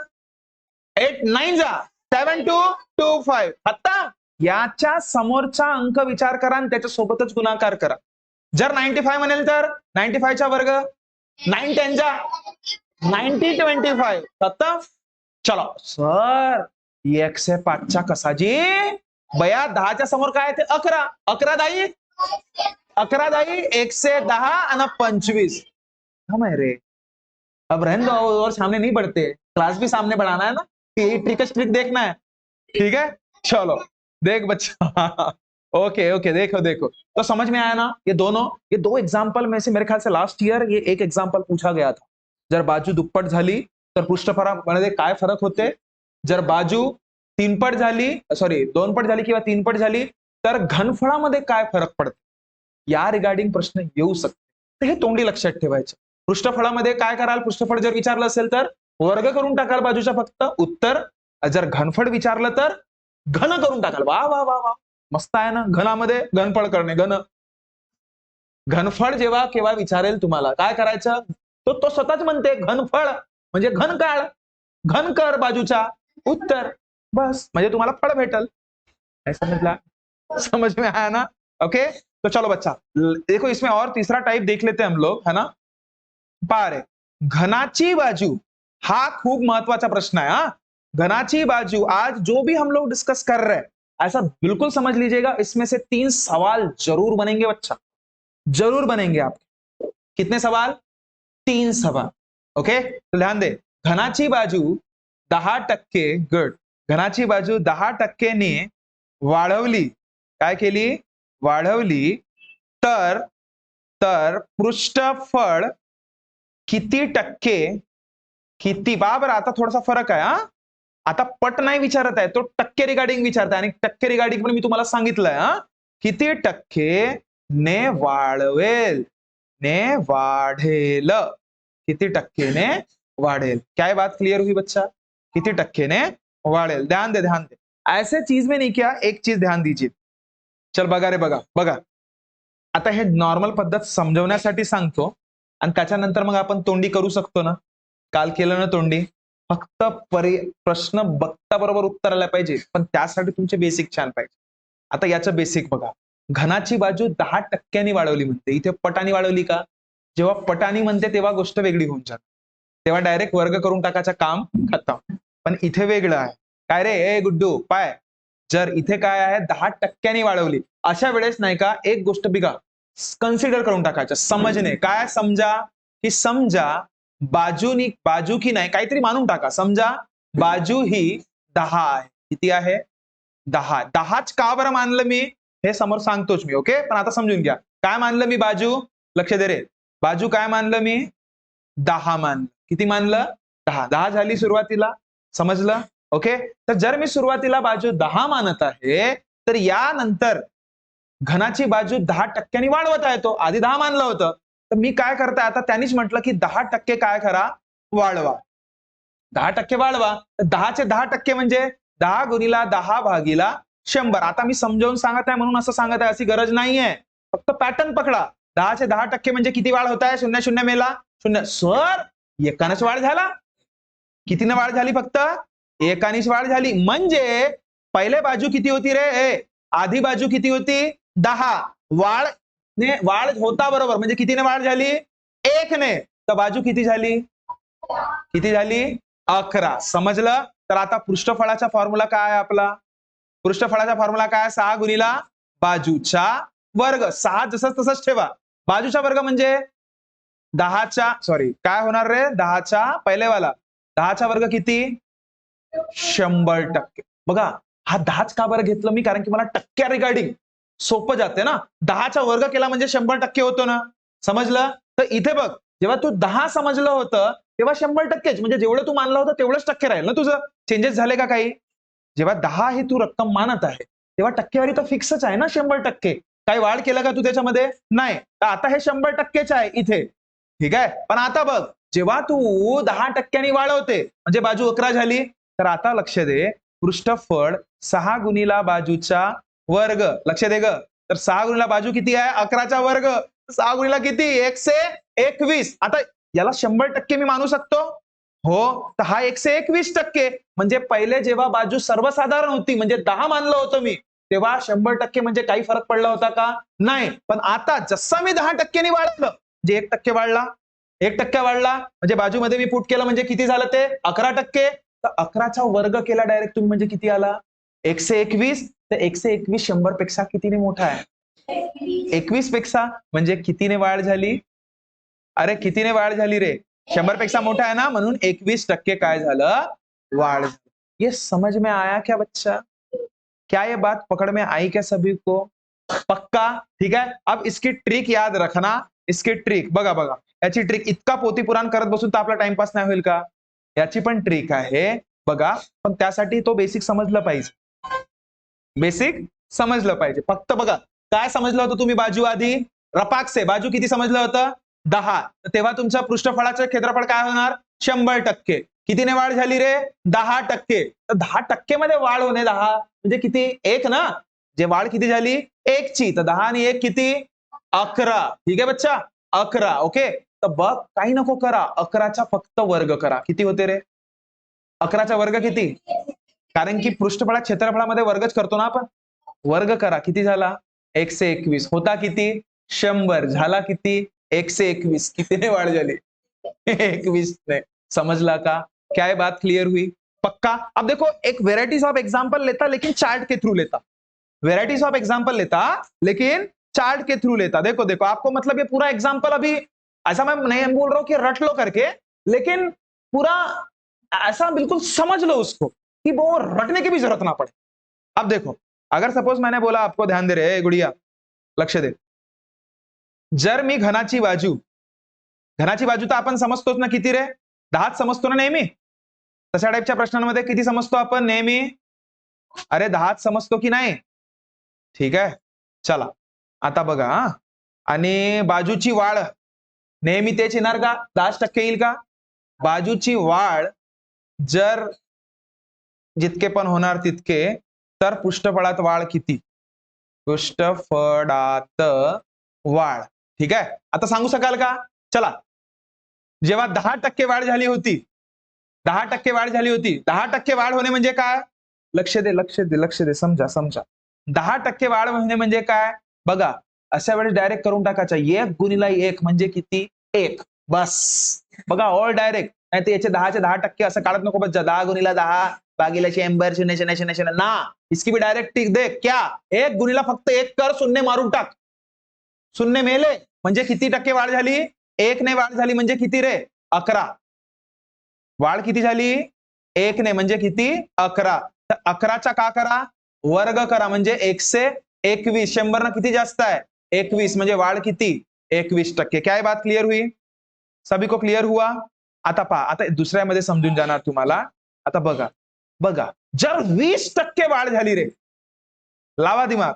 S1: 8 9 जा 7 2 2 5. आता याच्या समोरचा अंक विचार करा आणि त्याच्या सोबतच गुणाकार करा. जर 95 म्हणेल तर 95 चा वर्ग 9 10 जा 90 25. आता चलो सर 105 चा कसा जी? बया 10च्या समोर काय ते 11. 11 दाई 11 दाई 110 आणि 25. हम है रे. अब रहने दो और सामने नहीं बढ़ते, क्लास भी सामने बढ़ाना है ना. ट्रिक देखना है. ठीक है चलो देख बच्चा. ओके ओके देखो देखो तो समझ में आया ना? ये दो एग्जाम्पल में से मेरे ख्याल से लास्ट ईयर ये एक एग्जाम्पल पूछा गया था. जर बाजू दुप्पट झाली तर पृष्ठफळामध्ये काय फरक होते? जर बाजू 3पट झाली, सॉरी 2पट झाली किंवा 3पट झाली तर घनफळामध्ये काय फरक पडतो? या रिगार्डिंग प्रश्न येऊ शकते. हे तोंडी लक्षात ठेवायचं. पृष्ठफळामध्ये काय कराल? पृष्ठफळ जर विचारलं असेल तर वर्ग करून टाकाल बाजूच्या फक्त उत्तर. जर घनफळ विचारलं तर घन करून टाकाल. वा वा वा वा मस्त आहे ना. घनामध्ये घनफळ करणे. घनफळ जेव्हा केव्हा विचारेल तुम्हाला काय करायचं? तो स्वतःच म्हणते घनफळ म्हणजे घन काळ, घन कर बाजूचा उत्तर, बस म्हणजे तुम्हाला फळ भेटल. समझला? समझ में आया ना? ओके तो चलो बच्चा देखो, इसमें और तीसरा टाइप देख लेते हैं हम लोग, है ना. पहा रे, घनाची बाजू हा खूप महत्वाचा प्रश्न है. घनाची बाजू आज जो भी हम लोग डिस्कस कर रहे हैं, ऐसा बिल्कुल समझ लीजिएगा, इसमें से 3 सवाल जरूर बनेंगे बच्चा, जरूर बनेंगे. आपके कितने सवाल? 3 सवाल. ओके तो ध्यान दे. घनाची बाजू 10% गुड. घनाची बाजू 10%ने वाढवली, काय केली? वाढवली तर पृष्ठफळ किती टक्के? किती? बराबर. आता थोडासा फरक आहे. आता पट नाही विचारत आहे, तो टक्के रिगार्डिंग विचारत आहे. आणि टक्के रिगार्डिंग पण मी तुम्हाला सांगितलंय. किती टक्के ने वाढवेल, ने वाढेल, किती टक्केने वाढेल. क्या बात क्लियर हुई बच्चा? किती टक्केने वाढेल. ध्यान दे ध्यान दे. ऐसे चीज में नहीं किया, एक चीज ध्यान दीजिए. चल बघा रे बघा बघा. आता हे नॉर्मल पद्धत समजवण्यासाठी सांगतो आणि त्याच्यानंतर मग आपण तोंडी करू शकतो ना. काल केलं ना तोंडी. फक्त प्रश्न बघता बरोबर उत्तर आलं पाहिजे, पण त्यासाठी तुमचे बेसिक छान पाहिजे. आता याचं बेसिक बघा. घनाची बाजू 10% वाढवली म्हणते. इथे पटानी वाढवली का? जेव्हा पटानी म्हणते तेव्हा गोष्ट वेगळी होऊन जाते. तेव्हा डायरेक्ट वर्ग करून टाकायचं, काम खतम. पण इथे वेगळं आहे. काय रे ए गुड्डू पाय, जर इथे काय आहे 10% वाढवली, अशा वेळेस नाही का एक गोष्ट बिगा कन्सिडर करून टाकायचं. समजणे काय? समजा की समजा बाजू की नाही काहीतरी मानून टाका. समजा बाजू ही 10 आहे. किती आहे? 10. 10च का बरं मानलं मी हे समोर सांगतोच मी. ओके पण आता समजून घ्या. काय मानलं मी? बाजू. लक्ष दे रे. बाजू काय मानलं मी? 10 मानलं. किती मानलं? 10. 10 झाली सुरुवातीला. समजलं? ओके तर जर मी सुरुवातीला बाजू 10 मानत आहे तर यानंतर घनाची बाजू 10% वाढवत आहे. तो आधी 10 मानलं होतं, तर मी काय करताय आता? त्यांनीच म्हटलं की 10% काय करा? वाढवा. 10% वाढवा. तर 10चे 10% म्हणजे 10 गुणिला 10 भागीला 100. आता मी समजावून सांगत आहे म्हणून असं सांगत आहे, अशी गरज नाहीये. फक्त पॅटर्न पकडा. 10चे 10% म्हणजे किती वाढ होत आहे? 0 0 मेला 0. सर एकानेच वाढ झाला. कितीने वाढ झाली? फक्त एकानेच वाढ झाली. म्हणजे पहिले बाजू किती होती रे? आधी बाजू किती होती? 10. वाढ होता बरोबर, म्हणजे कितीने वाढ झाली? 1 ने. तर बाजू किती झाली? किती झाली? 11. समजलं? तर आता पृष्ठफळाचा फॉर्म्युला काय आहे आपला? पृष्ठफळाचा फॉर्म्युला काय? 6 गुणिला बाजूचा वर्ग. 6 जसंच तसंच ठेवा. बाजूचा वर्ग म्हणजे 10च्या काय होणार रे? 10च्या पहिलेवाला 10चा वर्ग किती? 100%. बघा हा 10च का बरं घेतलं मी? कारण की मला टक्क्या रिगार्डिंग सोपं जाते ना. 10चा वर्ग केला म्हणजे 100% होतो ना. समजलं? तर इथे बघ, जेव्हा तू 10 समजलं होतं तेव्हा 100%च, म्हणजे जेवढं तू मानलं होतं तेवढंच टक्के राहील ना तुझं. चेंजेस झाले का काही? जेव्हा 10 ही तू रक्कम मानत आहे तेव्हा टक्केवारी तर फिक्सच आहे ना 100%. काही वाढ केलं का तू त्याच्यामध्ये? नाही. तर आता हे 100%च आहे इथे. ठीक आहे. पण आता बघ, जेव्हा तू 10% वाढवते म्हणजे बाजू 11 झाली. तर आता लक्ष दे, पृष्ठफळ 6 गुणिला बाजूचा वर्ग. लक्ष दे ग. तर 6 गुणिला बाजू किती आहे? 11चा वर्ग. 6 गुणिला किती? 121. आता याला 100% मी मानू शकतो? हो. तर हा 121%. म्हणजे पहिले जेव्हा बाजू सर्वसाधारण होती म्हणजे 10 मानलं होतं मी, तेव्हा 100% म्हणजे काही फरक पडला होता का? नाही. पण आता जसं मी 10% वाढवलं म्हणजे 1% वाढला. 1% वाढला म्हणजे बाजूमध्ये मी पुट केलं म्हणजे किती झालं ते? 11%. तर 11चा वर्ग केला डायरेक्ट तुम्ही म्हणजे किती आला? 121. तर 121 100 पेक्षा कितीने मोठा आहे? 21 पेक्षा. म्हणजे कितीने वाढ झाली? अरे कितीने वाढ झाली रे? 100 पेक्षा मोठा है ना, म्हणून 21% काय झालं? वाढ. ये समझ में आया क्या बच्चा? क्या ये बात पकड़ में आई क्या सभी को? पक्का? ठीक है. अब इसकी ट्रिक याद रखना. इसकी ट्रिक बघा बघा, याची ट्रिक. इतका पोथी पुराण करत बसून तर आपला टाइमपास नाही होईल का? याची पण ट्रिक आहे बघा, पण त्यासाठी तो बेसिक समजलं पाहिजे. बेसिक समजलं पाहिजे. फक्त बघा, काय समजलं होतं तुम्ही बाजू आधी? रपाकसे बाजू किती समजलं होतं? 10. तेव्हा तुमच्या पृष्ठफळाचं क्षेत्रफळ काय होणार? 100%. कितीने वाढ झाली रे? 10%. तर 10% मध्ये वाढ होणे 10 म्हणजे किती? 1 ना. जे वाढ किती झाली? 1 ची. तर 10 आणि 1 किती? 11. ठीक आहे बच्चा? 11. ओके. तर बघ, काही नको करा. 11चा फक्त वर्ग करा. किती होते रे? 11चा वर्ग किती? कारण की पृष्ठफळात क्षेत्रफळामध्ये वर्गच करतो ना आपण. वर्ग करा. किती झाला? 121. होता किती? 100. झाला किती? 121. कितीने वाढ झाली? 21 ने. समझला का? क्या ये बात क्लियर हुई? पक्का? अब देखो, एक वेराइटीज ऑफ एग्जाम्पल लेता लेकिन चार्ट के थ्रू लेता. वेराइटीज ऑफ एग्जाम्पल लेता लेकिन चार्ट के थ्रू लेता. देखो देखो, आपको मतलब ये पूरा एग्जाम्पल अभी ऐसा मैं नहीं बोल रहा हूं कि रट लो करके, लेकिन पूरा ऐसा बिल्कुल समझ लो उसको कि वो रटने की भी जरूरत ना पड़े. अब देखो, अगर सपोज मैंने बोला, आपको ध्यान दे रहे गुड़िया, लक्ष दे. जर मी घनाची बाजू तर आपण समजतोच ना किती रे? 10च समजतो ना नेहमी. तशा टाईपच्या प्रश्नांमध्ये किती समजतो आपण नेहमी? अरे 10च समजतो की नाही? ठीक आहे. चला आता बघा हा. आणि बाजूची वाढ नेहमी तेच येणार का? 10% येईल का? बाजूची वाढ जर जितके पण होणार तितके, तर पृष्ठफळात वाढ किती? पृष्ठफळात वाढ. ठीक आहे. आता सांगू शकाल का? चला. जेव्हा 10% वाढ झाली होती, 10% वाढ झाली होती. 10% वाढ होणे म्हणजे काय? लक्ष दे, लक्ष दे, लक्ष दे. समजा समजा. 10% वाढ होणे म्हणजे काय? बघा, अशा वेळेस डायरेक्ट करून टाकायचा. 1 गुणिला 1 म्हणजे किती? 1. बस. बघा, ऑल डायरेक्ट. नाही तर याचे 10चे 10% असं काढत नको. 10 गुणिला 10 भागीला 100 0 0 0 0 ना. इसकी भी डायरेक्ट टिक दे. क्या? 1 गुणिला फक्त 1 कर, शून्य मारून टाक. शून्य मेले म्हणजे किती टक्के वाढ झाली? 1 ने वाढ झाली म्हणजे किती रे? 11. वाढ किती झाली? 1 ने म्हणजे किती? 11. तर 11चा का करा? वर्ग करा म्हणजे 121. 100 ना किती जास्त आहे? 21. म्हणजे वाढ किती? 21%. क्या बात क्लियर हुई? सभी को क्लियर हुआ? आता पहा, आता दुसऱ्यामध्ये समजून जाणार तुम्हाला. आता बघा बघा, जर 20% वाढ झाली रे, लावा दिमाग.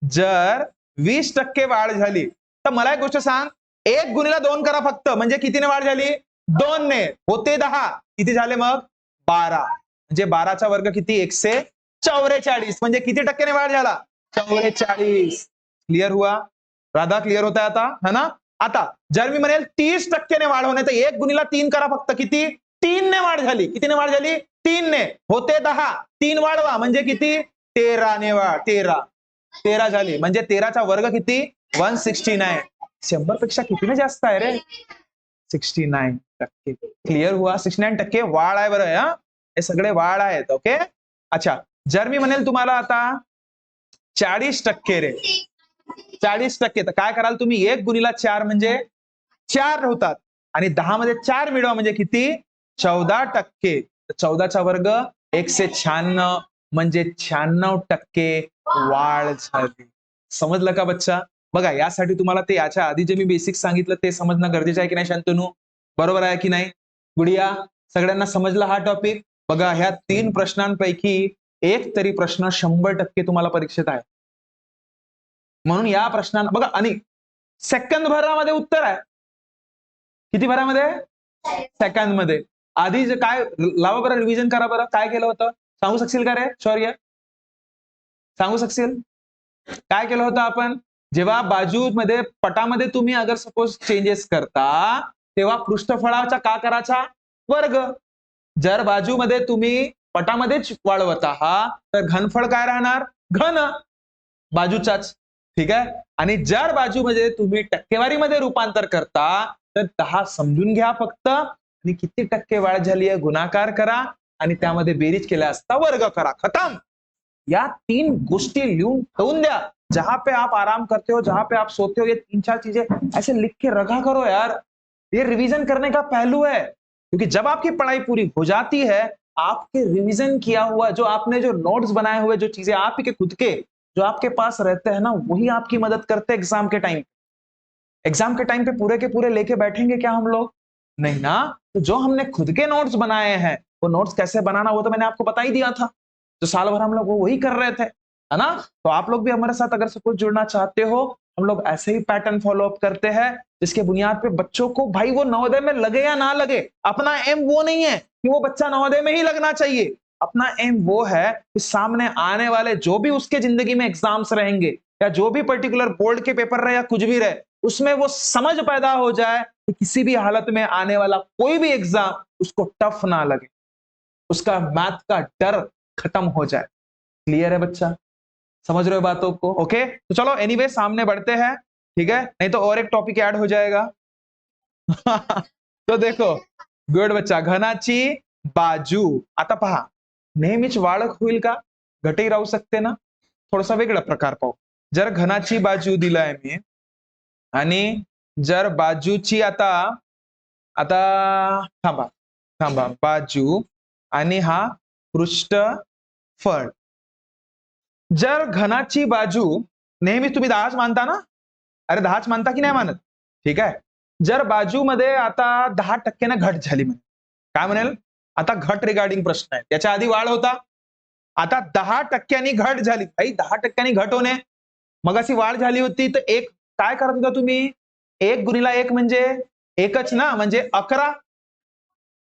S1: जर 20% वाढ झाली तर मला एक गोष्ट सांग, 1 गुणिला 2 करा फक्त, म्हणजे कितीने वाढ झाली? 2 ने. होते 10. किती झाले मग? 12 म्हणजे 12चा वर्ग किती 144 म्हणजे किती टक्क्याने वाढ झाला 44. क्लिअर हुआ राधा क्लिअर होता आता है ना. आता जर मी म्हणेल 30% वाढ होणे तर 1 गुणिला 3 करा फक्त किती 3 ने वाढ झाली. कितीने वाढ झाली 3 ने होते 10 3 वाढवा म्हणजे किती 13 ने वाढ 13 झाली म्हणजे 13चा वर्ग किती 169. 100 पेक्षा कितीने जास्त आहे रे 69%. क्लिअर हुआ 69% वाढ आहे बरं हा हे सगळे वाढ आहेत. ओके अच्छा जर मी म्हणेल तुम्हाला आता 40% रे 40% तर काय कराल तुम्ही 1 गुणिला 4 म्हणजे 4 होतात आणि 10 मध्ये 4 मिळवा म्हणजे किती 14%. 14चा वर्ग 196 म्हणजे 96% वाढ झाली. समजलं का बच्चा. बघा यासाठी तुम्हाला ते याच्या आधी जे मी बेसिक सांगितलं ते समजणं गरजेचं आहे की नाही शांतनू बरोबर आहे की नाही. गुडिया सगळ्यांना समजला हा टॉपिक. बघा ह्या 3 प्रश्नांपैकी एक तरी प्रश्न 100% तुम्हाला परीक्षेत आहे. म्हणून या प्रश्नांना बघा आणि सेकंद भरामध्ये उत्तर आहे. किती भरामध्ये सेकंद मध्ये. आधी जे काय लावा बरं रिव्हिजन करा बरं काय केलं होतं सांगू शकशील का रे शौर्य सांगू शकशील काय केलं होतं आपण जेव्हा बाजूमध्ये पटामध्ये तुम्ही अगर सपोज चेंजेस करता तेव्हा पृष्ठफळाचा का करायचा वर्ग. जर बाजूमध्ये तुम्ही पटामध्येच वाढवत आहात तर घनफळ काय राहणार घन बाजूचाच. ठीक आहे आणि जर बाजूमध्ये तुम्ही टक्केवारीमध्ये रूपांतर करता तर 10 समजून घ्या फक्त आणि किती टक्के वाढ झाली आहे गुणाकार करा आणि त्यामध्ये बेरीज केल्या असता वर्ग करा खतम. या 3 गोष्टी लिहून ठेवून द्या. जहां पे आप आराम करते हो जहां पे आप सोते हो ये 3-4 चीजें ऐसे लिख के रखा करो यार. ये रिवीजन करने का पहलू है क्योंकि जब आपकी पढ़ाई पूरी हो जाती है आपके रिवीजन किया हुआ जो आपने जो नोट्स बनाए हुए जो चीजें आप ही के खुद के जो आपके पास रहते हैं ना वही आपकी मदद करते हैं एग्जाम के टाइम. एग्जाम के टाइम पे पूरे के पूरे लेके बैठेंगे क्या हम लोग नहीं ना. तो जो हमने खुद के नोट्स बनाए हैं वो नोट्स कैसे बनाना वो तो मैंने आपको बता ही दिया था. जो साल भर हम लोग वो वही कर रहे थे है ना. तो आप लोग भी हमारे साथ अगर सपोज जुड़ना चाहते हो हम लोग ऐसे ही पैटर्न फॉलो अप करते हैं जिसके बुनियाद पे बच्चों को भाई वो नवोदय में लगे या ना लगे अपना एम वो नहीं है कि वो बच्चा नवोदय में ही लगना चाहिए. अपना एम वो है कि सामने आने वाले जो भी उसके जिंदगी में एग्जाम्स रहेंगे या जो भी पर्टिकुलर बोर्ड के पेपर रहे या कुछ भी रहे उसमें वो समझ पैदा हो जाए कि किसी भी हालत में आने वाला कोई भी एग्जाम उसको टफ ना लगे उसका मैथ का डर खत्म हो जाए. क्लियर है बच्चा समझ रहे हो बातों को. ओके तो चलो एनीवे सामने बढ़ते हैं. ठीक है नहीं तो और एक टॉपिक ऐड हो जाएगा. तो देखो गुड बच्चा घनाची बाजू आता पहा नेहमीच वाढक होईल का घटही राहू शकते ना. थोडासा वेगळा प्रकार पाहू. जर घनाची बाजू दिलाय मी आणि जर बाजूची आता आता थांबा थांबा बाजू आणि हा पृष्ठफळ. जर घनाची बाजू नेहमी तुम्ही 10च मानता ना अरे 10च मानता की नाही मानत. ठीक आहे जर बाजूमध्ये आता 10% घट झाली म्हणे काय म्हणेल आता घट रिगार्डिंग प्रश्न आहे. त्याच्या आधी वाढ होता आता 10% घट झाली. भाई 10% घट होणे मग अशी वाढ झाली होती तर एक काय करत होता तुम्ही 1 गुणिला 1 म्हणजे एकच ना म्हणजे 11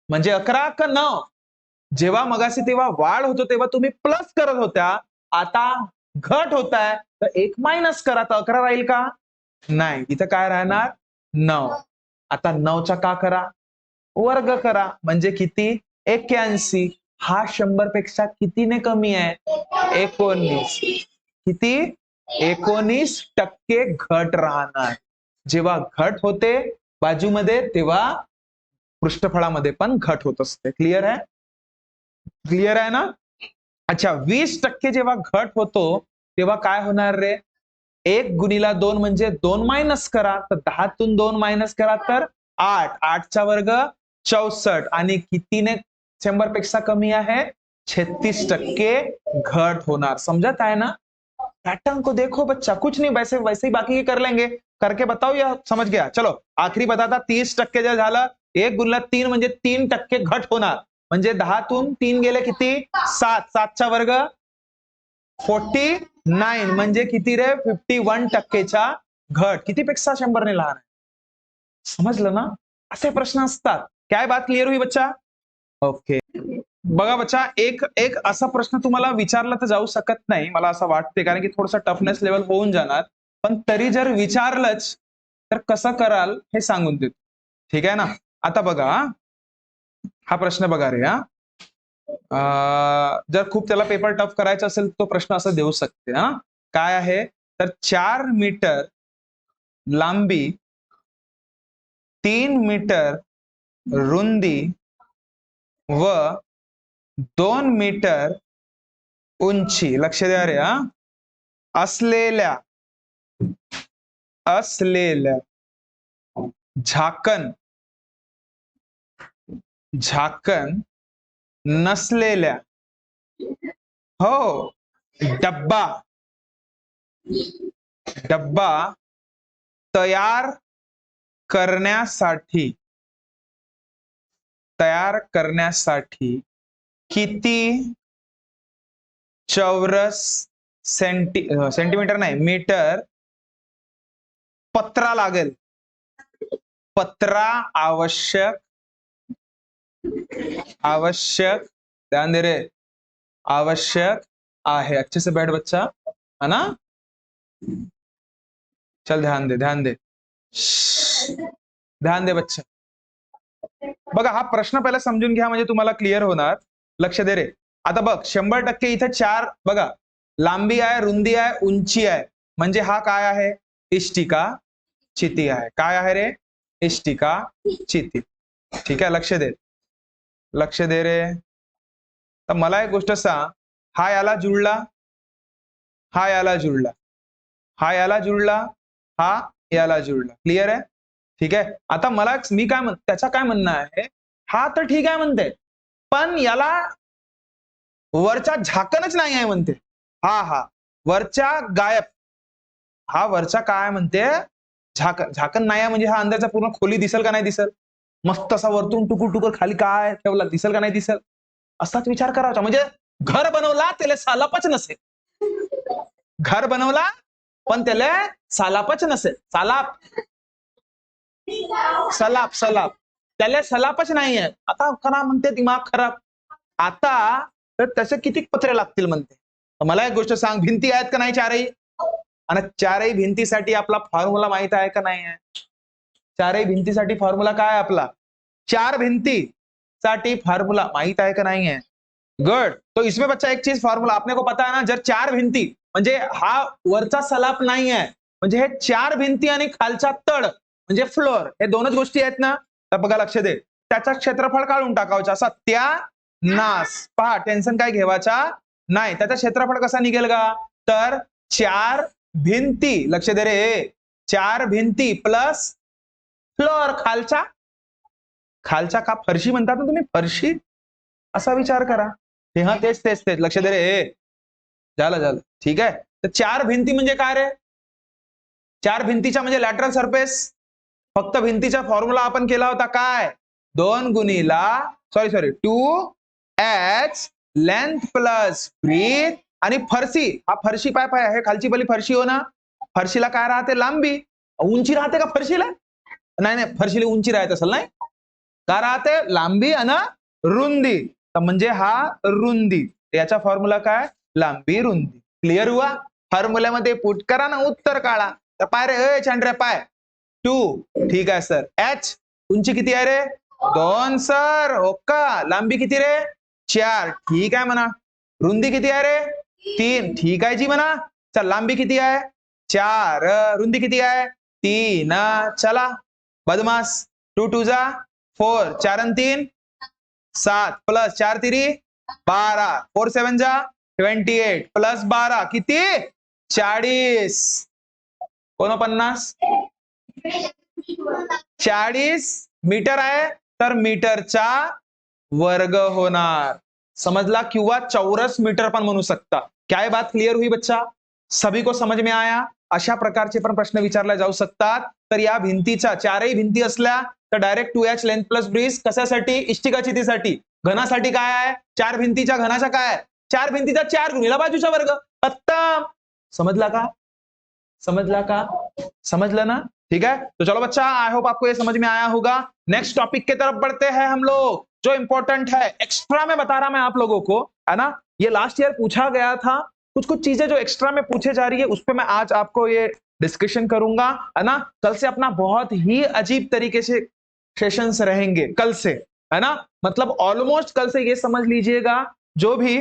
S1: म्हणजे 11 का 9. जेव्हा मगाशी तेव्हा वाढ होतो तेव्हा तुम्ही प्लस करत होत्या आता घट होत आहे तर 1 मायनस करा तर 11 राहील का नाही. इथं काय राहणार 9. आता 9चा का करा वर्ग करा म्हणजे किती 81. हा 100 पेक्षा कितीने कमी आहे 19. किती 19% घट राहणार. जेव्हा घट होते बाजूमध्ये तेव्हा पृष्ठफळामध्ये पण घट होत असते. क्लिअर आहे क्लिअर आहे ना. अच्छा 20% जेव्हा घट होतो तेव्हा काय होणार रे 1 गुणिला 2 म्हणजे 2 मायनस करा तर 10तून 2 मायनस करा तर 8. 8चा वर्ग 64 आणि कितीने 100 पेक्षा कमी आहे 36% घट होणार. समझत आहे ना. पैटर्न को देखो बच्चा कुछ नहीं वैसे वैसे ही बाकी कर लेंगे करके बताओ या समझ गया. चलो आखरी बताता 30% जर झालं 1 गुणिला 3 म्हणजे 3% घट होणार म्हणजे 10तून 3 गेले किती 7. 7चा वर्ग 49 म्हणजे किती रे 51%चा घट. कितीपेक्षा 100 ने लहान आहे. समजलं ना. असे प्रश्न असतात. काय बात क्लिअर हुई बच्चा. ओके बघा बच्चा, एक एक असा प्रश्न तुम्हाला विचारला तर जाऊ शकत नाही, मला असं वाटते, कारण की थोडासा टफनेस लेवल होऊन जाणार. पण तरी जर विचारलंच तर कसं कराल हे सांगून देतो. ठीक आहे ना? आता बघा, हा प्रश्न बघा रे. जर खूप त्याला पेपर टफ करायचा असेल तो प्रश्न असा देऊ शकते. काय आहे तर 4 मीटर लांबी, 3 मीटर रुंदी व 2 मीटर उंची, लक्ष द्या रे, असलेल्या असलेल्या झाकण झाकण नसलेल्या, हो, डब्बा डब्बा तयार करण्यासाठी किती चौरस सेंटीमीटर नाही, मीटर पत्रा लागेल? पत्रा आवश्यक ध्यान दे रे, आवश्यक आहे. अच्छे से बैठ बच्चा, है ना? चल ध्यान दे ध्यान दे बच्चा. बघा, हा प्रश्न पहिला समजून घ्या म्हणजे तुम्हाला क्लिअर होणार. लक्ष दे रे. आता बघ, 100% इथे 4 बघा, लांबी आहे, रुंदी आहे, उंची आहे, म्हणजे हा काय आहे? इष्टिका चिती आहे. काय आहे रे? इष्टिका चिती. ठीक आहे, लक्ष दे रे. तर मला एक गोष्ट सांग, हा याला जुळला, हा याला जुळला, हा याला जुळला, हा याला जुळला. क्लिअर आहे? ठीक आहे. आता मी काय त्याचा काय म्हणणं आहे, हा तर ठीक आहे म्हणते, पण याला वरचा झाकणच नाही आहे म्हणते. हा वरच्या गायब, हा वरचा काय म्हणते, झाकण नाही आहे, म्हणजे हा अंदरचा पूर्ण खोली दिसेल का नाही दिसेल? मस्त असा वरतून टुकूर खाली काय ठेवला दिसेल का नाही दिसेल? असाच विचार करायचा. म्हणजे घर बनवला त्याला सालापच नसेल, घर बनवला पण त्याला सालापच नसेल. सलाप त्याला सलापच नाहीये. आता खरा म्हणते दिमाग खराब. आता तर त्याचे किती पत्रे लागतील म्हणते. मला एक गोष्ट सांग, भिंती आहेत का नाही चारही? आणि चारही भिंतीसाठी आपला फॉर्म्युला माहित आहे का नाही आहे? चारही भिंतीसाठी फॉर्म्युला काय आपला? 4 भिंतीसाठी फॉर्म्युला माहित आहे का नाही है? गुड. तो इसमें बच्चा एक चीज फॉर्म्युला आपने को पता है ना, जर 4 भिंती म्हणजे हा वरचा सलाप नाही आहे, म्हणजे हे 4 भिंती आणि खालचा तड म्हणजे फ्लोअर, हे दोनच गोष्टी आहेत ना. तर बघा, लक्ष दे, त्याचा क्षेत्रफळ काढून टाकायचा. सत्यानाश. पहा, टेन्शन काय घेवायचा नाही. त्याचा क्षेत्रफळ कसा निघेल का? तर 4 भिंती, लक्ष दे रे, 4 भिंती प्लस फ्लोअर, खालचा का फरशी म्हणतात ना तुम्ही, फरशी, असा विचार करा. हा तेच लक्ष दे रे. झालं. ठीक आहे. तर 4 भिंती म्हणजे काय रे? 4 भिंतीच्या म्हणजे लॅटरल सरफेस. फक्त भिंतीचा फॉर्म्युला आपण केला होता काय? 2 2h लेंथ प्लस ब्रीथ आणि फरशी. हा फरशी पाय आहे, खालची पहिली फरशी हो ना. फरशीला काय राहते? लांबी. उंची राहते का फरशीला? नाही, फरशीला उंची राहत असेल नाही का? राहते लांबी आणि रुंदी. तर म्हणजे हा रुंदी, याचा फॉर्म्युला काय? लांबी रुंदी. क्लिअर हुआ? फॉर्म्युल्यामध्ये पुट करा ना, उत्तर काढा. तर पाय रे चांड्रे, पाय 2. ठीक आहे सर. एच उंची किती आहे रे? 2 सर. हो का? लांबी किती रे? 4. ठीक आहे म्हणा. रुंदी किती आहे रे? 3. ठीक आहे जी म्हणा. चल, लांबी किती आहे? 4. रुंदी किती आहे? 3. चला बदमाश. 2 2 जा 4, 4 आणि 3 7 प्लस 4 3 12, 4 7 जा 28 प्लस 12 किती? 40. 49. 40 मीटर आहे, तर मीटरचा वर्ग होणार. समजला? किंवा चौरस मीटर पण म्हणू शकता. क्या बात क्लियर हुई बच्चा? सभी को समझ में आया? अशा प्रकारचे पण प्रश्न विचारले जाऊ शकतात. तर या भिंतीच्या 4ही भिंती असल्या तर direct 2h length plus bridge कशासाठी? इष्टिका चितीसाठी. घनासाठी काय आहे? 4 भिंतीच्या घनाचा काय? 4 भिंतीचा 4 गुणिला बाजूचा वर्ग. उत्तम. समझला का? समझला ना? ठीक है, तो चलो बच्चा, आई होप आपको ये समझ में आया होगा. नेक्स्ट टॉपिक की तरफ बढ़ते हैं हम लोग. जो इंपॉर्टेंट है एक्स्ट्रा में बता रहा मैं आप लोगों को, है ना, ये लास्ट ईयर पूछा गया था, कुछ कुछ चीजें जो एक्स्ट्रा में पूछे जा रही है उस पर मैं आज आपको ये डिस्कशन करूंगा, है ना। कल से अपना बहुत ही अजीब तरीके से सेशंस रहेंगे कल से, है ना, मतलब ऑलमोस्ट कल से ये समझ लीजिएगा जो भी,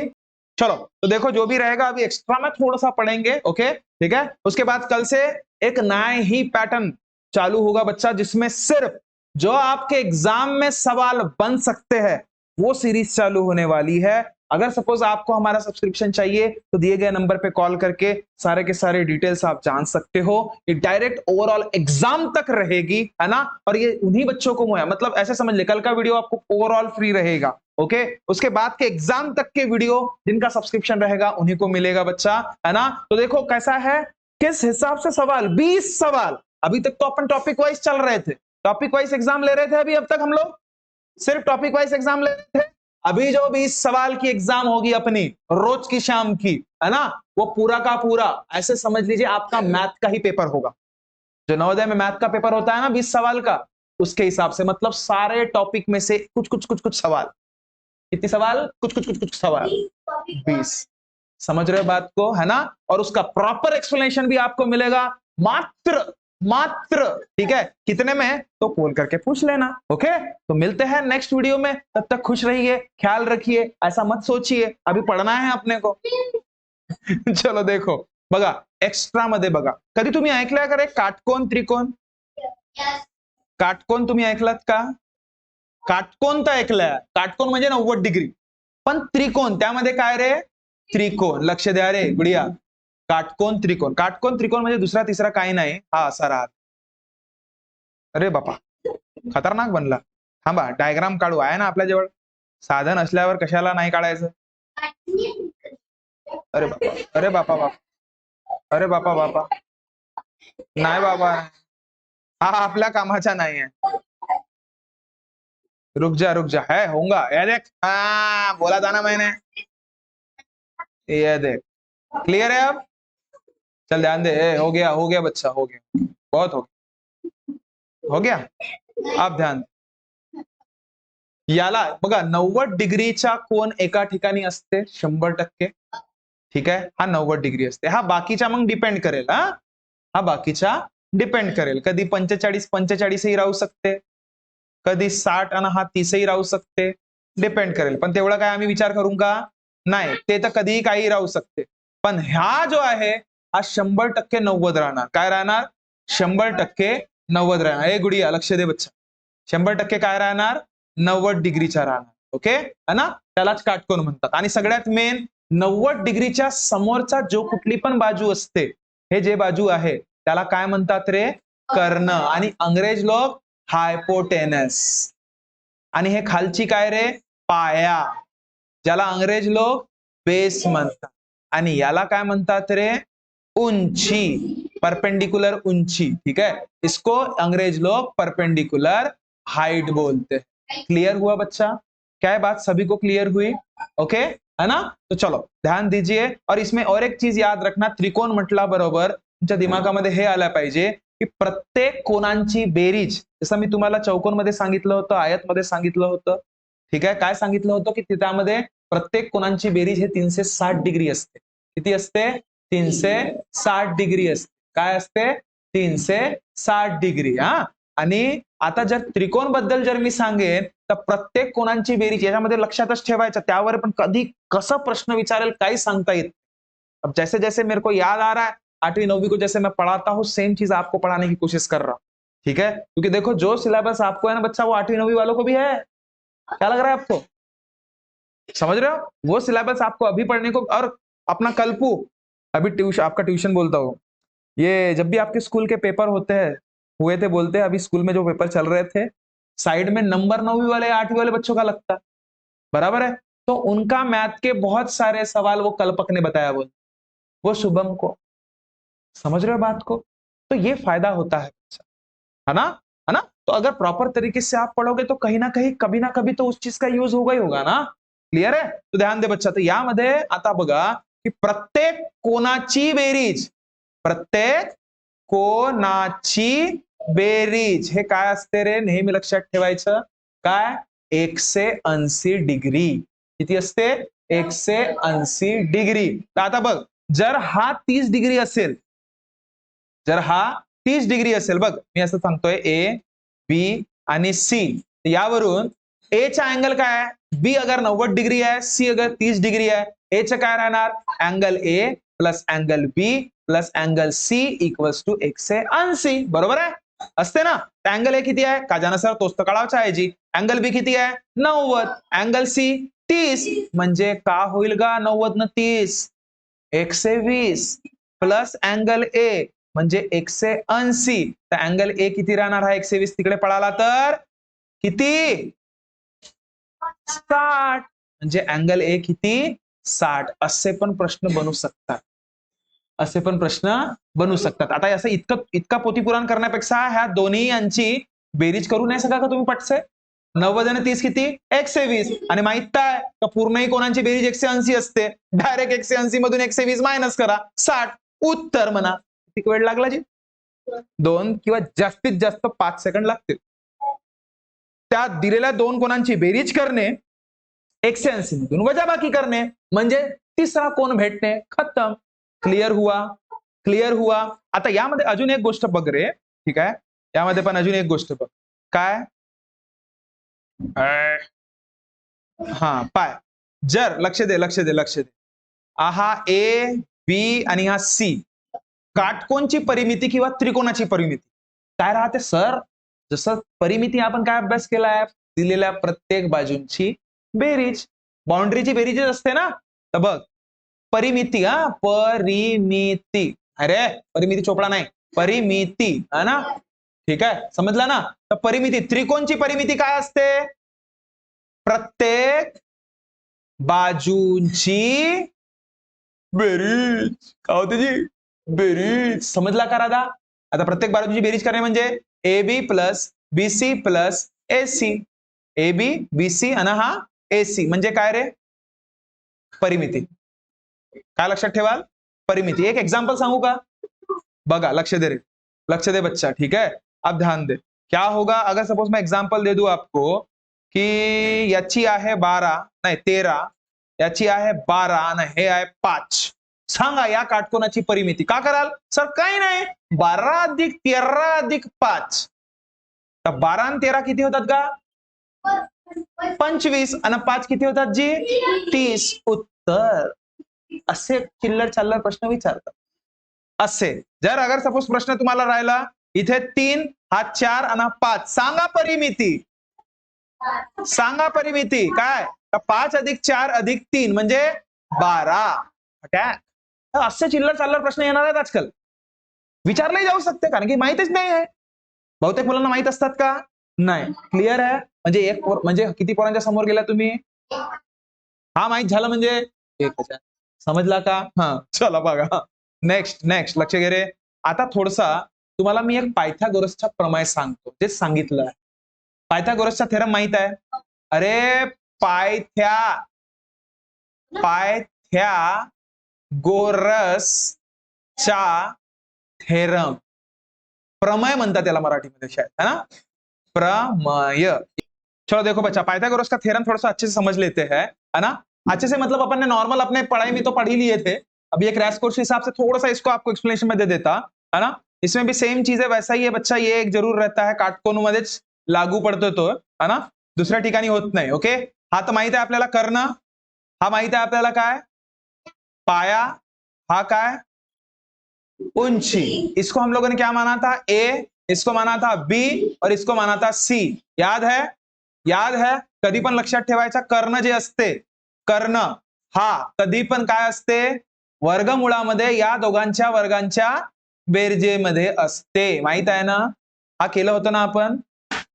S1: चलो तो देखो जो भी रहेगा अभी एक्स्ट्रा में थोड़ा सा पढ़ेंगे, ओके ठीक है। उसके बाद कल से एक नया ही पैटर्न चालू होगा बच्चा, जिसमें सिर्फ जो आपके एग्जाम में सवाल बन सकते हैं वो सीरीज चालू होने वाली है। अगर सपोज आपको हमारा सब्सक्रिप्शन चाहिए तो दिए गए नंबर पे कॉल करके सारे के सारे डिटेल्स आप जान सकते हो। ये डायरेक्ट ओवरऑल एग्जाम तक रहेगी, है ना, और ये उन्हीं बच्चों को मुहैया, मतलब ऐसे समझ ले कल का वीडियो आपको ओवरऑल फ्री रहेगा, ओके। उसके बाद के एग्जाम तक के वीडियो जिनका सब्सक्रिप्शन रहेगा उन्हीं को मिलेगा बच्चा, है ना। तो देखो कैसा है, किस हिसाब से सवाल, 20 सवाल। अभी तक तो अपन टॉपिक वाइज चल रहे थे, टॉपिक वाइज एग्जाम ले रहे थे, अभी अब तक हम लोग सिर्फ टॉपिक वाइज एग्जाम ले रहे थे। अभी जो 20 सवाल की एग्जाम होगी अपनी रोज की शाम की, है ना, वो पूरा का पूरा ऐसे समझ लीजिए आपका मैथ का ही पेपर होगा। जो नवोदय में मैथ का पेपर होता है ना 20 सवाल का, उसके हिसाब से, मतलब सारे टॉपिक में से कुछ कुछ कुछ कुछ सवाल। कितने सवाल? कुछ कुछ कुछ कुछ सवाल, 20। समझ रहे हो बात को, है ना। और उसका प्रॉपर एक्सप्लेनेशन भी आपको मिलेगा मात्र मात्र, ठीक है, कितने में तो कॉल करके पूछ लेना, ओके। तो मिलते हैं नेक्स्ट वीडियो में, तब तक खुश रहिए, ख्याल रखिए, ऐसा मत सोचिए अभी पढ़ना है अपने को। चलो देखो बघा, एक्स्ट्रा मध्ये बघा, कधी तुम्ही ऐकलंय का रे काटकोन त्रिकोण? काटकोन तुम्ही ऐकलात का? काटकोन तर ऐकलंय, काटकोन म्हणजे 90 डिग्री, पण त्रिकोण त्यामध्ये काय रे? त्रिकोण, लक्ष द्या रे गुडिया, काटकोन त्रिकोण, काटकोन त्रिकोण म्हणजे दुसरा तिसरा काही नाही, हा असा राहत. अरे बापा खतरनाक बनला, थांबा डायग्राम काढू, आहे ना आपल्या जवळ साधन असल्यावर कशाला नाही काढायचं. अरे बापा, अरे बापा बापा, अरे बापा बापा, नाही बाबा, हा आपल्या कामाचा नाही आहे. रुक जा है होगा, ये देख, हाँ बोला था ना मैंने, ये देख क्लियर है अब, चल ध्यान दे, हो गया बच्चा, हो गया, बहुत हो गया, अब ध्यान, याला बघा 90 डिग्रीचा कोण एका ठिकाणी असते 100%, ठीक आहे, हा 90 डिग्री असते, हा बाकीचा मग डिपेंड करेल, हा बाकीचा डिपेंड करेल, कधी 45 ही राहू शकते, कधी 60 आणि हा 30 ही राहू शकते, डिपेंड करेल, पण तेवढा काय आम्ही विचार करू का नाही, ते तर कधीही काही राहू शकते, पण हा जो आहे हा 100% 90 राहणार, काय राहणार? 100% 90 राहणार. ए गुडिया लक्ष दे बच्चा, 100% काय राहणार? 90 डिग्रीचा राहणार, ओके, है ना, त्यालाच काटकोन म्हणतात. आणि सगळ्यात मेन 90 डिग्रीच्या समोरचा जो कुठली पण बाजू असते, हे जे बाजू आहे त्याला काय म्हणतात रे? कर्ण, आणि अंग्रेज लोक हायपोटेनस, आणि हे खालची काय रे? पाया, ज्याला अंग्रेज लोक बेस म्हणतात, आणि याला काय म्हणतात रे? ऊंची, परपेंडिकुलर ऊंची, ठीक है, इसको अंग्रेज लोग परपेंडिकुलर हाइट बोलते हैं. क्लियर हुआ बच्चा? क्या है बात, सभी को क्लियर हुई? ओके, है ना. तो चलो ध्यान दीजिए, और इसमें और एक चीज याद रखना, त्रिकोण म्हटला बरोबर तुमच्या दिमागामध्ये हे आलं पाहिजे की प्रत्येक कोणांची बेरीज, जसं मी तुम्हाला चौकोनमध्ये सांगितलं होतं, आयतमध्ये सांगितलं होतं, ठीक आहे, काय सांगितलं होतं की त्यामध्ये प्रत्येक कोणांची बेरीज हे 360 डिग्री असते. किती असते? 360 डिग्री असते. काय असते? 360 डिग्री, हा. आणि आता जर त्रिकोण बद्दल जर मी सांगेन तर प्रत्येक कोणांची बेरीज याच्यामध्ये लक्षातच ठेवायचं, त्यावर पण कधी कसा प्रश्न विचारेल काही सांगता येत. अब जैसे जैसे मेरे को याद आ रहा है 8वीं 9वीं को जैसे मैं पढ़ाता हूँ, सेम चीज आपको पढ़ाने की कोशिश कर रहा हूँ, ठीक है, क्योंकि देखो जो सिलेबस आपको है ना बच्चा, वो 8वीं 9वीं वालों को भी है. क्या लग रहा है आपको? समझ रहे हो? वो सिलेबस आपको अभी पढ़ने को, और अपना कल्पू अभी ट्यूशन, आपका ट्यूशन बोलता हूँ, ये जब भी आपके स्कूल के पेपर होते हैं, हुए थे बोलते हैं, अभी स्कूल में जो पेपर चल रहे थे, साइड में नंबर 9वीं वाले 8वीं वाले बच्चों का लगता, बराबर है, तो उनका मैथ के बहुत सारे सवाल वो कल्पक ने बताया, वो शुभम को, समझ रहे हो बात को? तो ये फायदा होता है ना, है ना. तो अगर प्रॉपर तरीके से आप पढ़ोगे तो कहीं ना कहीं कभी ना कभी तो उस चीज का यूज होगा ही होगा ना. क्लियर है? तो ध्यान दे बच्चा, तो यामध्ये आता बघा की प्रत्येक कोणाची बेरीज, प्रत्येक कोणाची बेरीज हे काय असते रे? नेहमी लक्षात ठेवायचं, काय? 180 डिग्री. किती असते? 180 डिग्री. तर आता बघ, जर हा 30 डिग्री असेल, जर हा 30 डिग्री असेल, बघ मी असं सांगतोय ए, बी आणि सी, यावरून ए चा अँगल काय आहे? बी अगर 90 डिग्री आहे, सी अगर 30 डिग्री आहे, ए चं काय राहणार? Angle A plus angle B plus angle C equals to 180. बरोबर आहे? असते ना? अँगल ए किती आहे? का जाना सर तोच तर काढायचा आहे जी. अँगल बी किती आहे? 90. Angle C 30. म्हणजे का होईल का 90 न 30? 120 प्लस अँगल ए म्हणजे 180. तर अँगल ए किती राहणार? हा 120 तिकडे पळाला तर किती? 60. म्हणजे अँगल ए किती? 60. असे पण प्रश्न बनू शकतात. असे पण प्रश्न बनू शकतात. आता असं इतका पोथीपुराण करण्यापेक्षा ह्या दोन्ही यांची बेरीज करू नाही शका का तुम्ही पटसे? 90 आणि 30 किती? 120. आणि माहित आहे का पूर्णही कोणाची बेरीज 180 असते. डायरेक्ट 180 मधून 120 मायनस करा, 60. उत्तर म्हणा. किती वेळ लागला जी? 2 किंवा जास्तीत जास्त 5 सेकंड लागतील. त्या दिलेल्या दोन कोणांची बेरीज करणे, 180 मधून वजाबाकी करणे, म्हणजे तिसरा कोण भेटणे. खतम. क्लिअर हुआ? क्लिअर हुआ? आता यामध्ये अजून एक गोष्ट बघ रे, ठीक आहे? यामध्ये पण अजून एक गोष्ट बघ. काय? हा पाय. जर लक्ष दे, लक्ष दे, लक्ष दे. हा ए, बी आणि हा सी काटकोणची परिमिती किंवा त्रिकोणाची परिमिती काय राहते सर? जसं परिमिती आपण काय अभ्यास केलाय? दिलेल्या प्रत्येक बाजूंची बेरीज. बाउंड्रीची बेरीजच असते ना? तर बघ, परिमिती, हा परिमिती. अरे परिमिती चोपडा नाही, परिमिती है ना? ठीक आहे, समजला ना? तर परिमिती, त्रिकोणची परिमिती काय असते? प्रत्येक बाजूंची बेरीज. काय होते जी? बेरीज. समजला का राधा? आता प्रत्येक बाजूची बेरीज करणे म्हणजे A B plus BC plus AC. A B BC आणि हा एसी म्हणजे काय रे? परिमिती. काय लक्षात ठेवाल? परिमिती. एक एग्जांपल सांगू का? बघा, लक्ष दे रे, लक्ष दे बच्चा, ठीक है? अब ध्यान दे. क्या होगा अगर सपोज मैं एग्जांपल दे दूं आपको की याची आहे 12 नाही 13, याची आहे 12 आणि हे आहे 5. सांगा या काटकोनाची परिमिती. का कराल सर? काही नाही, 12 अधिक 13 अधिक 5. तर 12 आणि 13 किती होतात का? 25 आणि 5 किती होतात जी? 30. उत्तर. असे चिल्लर चाल्लर प्रश्न विचारतात. असे जर अगर सपोज प्रश्न तुम्हाला राहिला इथे 3 हा 4 आणि 5, सांगा परिमिती. सांगा परिमिती काय? 5 अधिक 4 अधिक 3 म्हणजे 12. असे चिल्लर चाल्लर प्रश्न येणार आहेत आजकाल. विचारले जाऊ शकते कारण की माहितीच नाही आहे. बहुतेक मुलांना माहित असतात का? नाही. क्लिअर आहे? म्हणजे एक म्हणजे किती पोरांच्या समोर गेला तुम्ही? हा माहित झालं म्हणजे 1000. समजला का? हा चला बघा. नेक्स्ट नेक्स्ट लक्ष घे रे. आता थोडसा तुम्हाला मी एक पायथागोरसचा प्रमेय सांगतो. ते सांगितलं आहे. पायथागोरसचा थेरम माहित आहे? अरे पायथागोरसचा थेरम. प्रमेय म्हणतात त्याला मराठीमध्ये शायद, है ना? प्रमेय. चलो देखो बच्चा, पाइथागोरस का थ्योरम थोड़ा सा अच्छे से समझ लेते हैं, है ना? अच्छे से मतलब अपन ने नॉर्मल अपने पढ़ाई में तो पढ़ ही लिए थे. अभी एक क्रैश कोर्स के हिसाब से थोड़ा सा इसको आपको एक्सप्लेनेशन में दे देता, है ना? इसमें भी सेम चीज है, वैसा ही है बच्चा. ये एक जरूर रहता है, काटकोनमध्येच लागू पडतो तो, है ना? दुसऱ्या ठिकाणी होत नाही. ओके, हा तर माहित आहे आपल्याला कर्ण, हा माहित आहे आपल्याला काय? पाया, हा काय? ऊंची. इसको हम लोगों ने क्या माना था? ए, इसको माना था बी और इसको माना था सी. याद है? याद है? कधी पण लक्षात ठेवायचा, कर्ण जे असते, कर्ण हा कधी पण काय असते? वर्गमुळामध्ये या दोघांच्या वर्गांच्या बेरजेमध्ये असते. माहित आहे ना? हा केलं होतं ना आपण?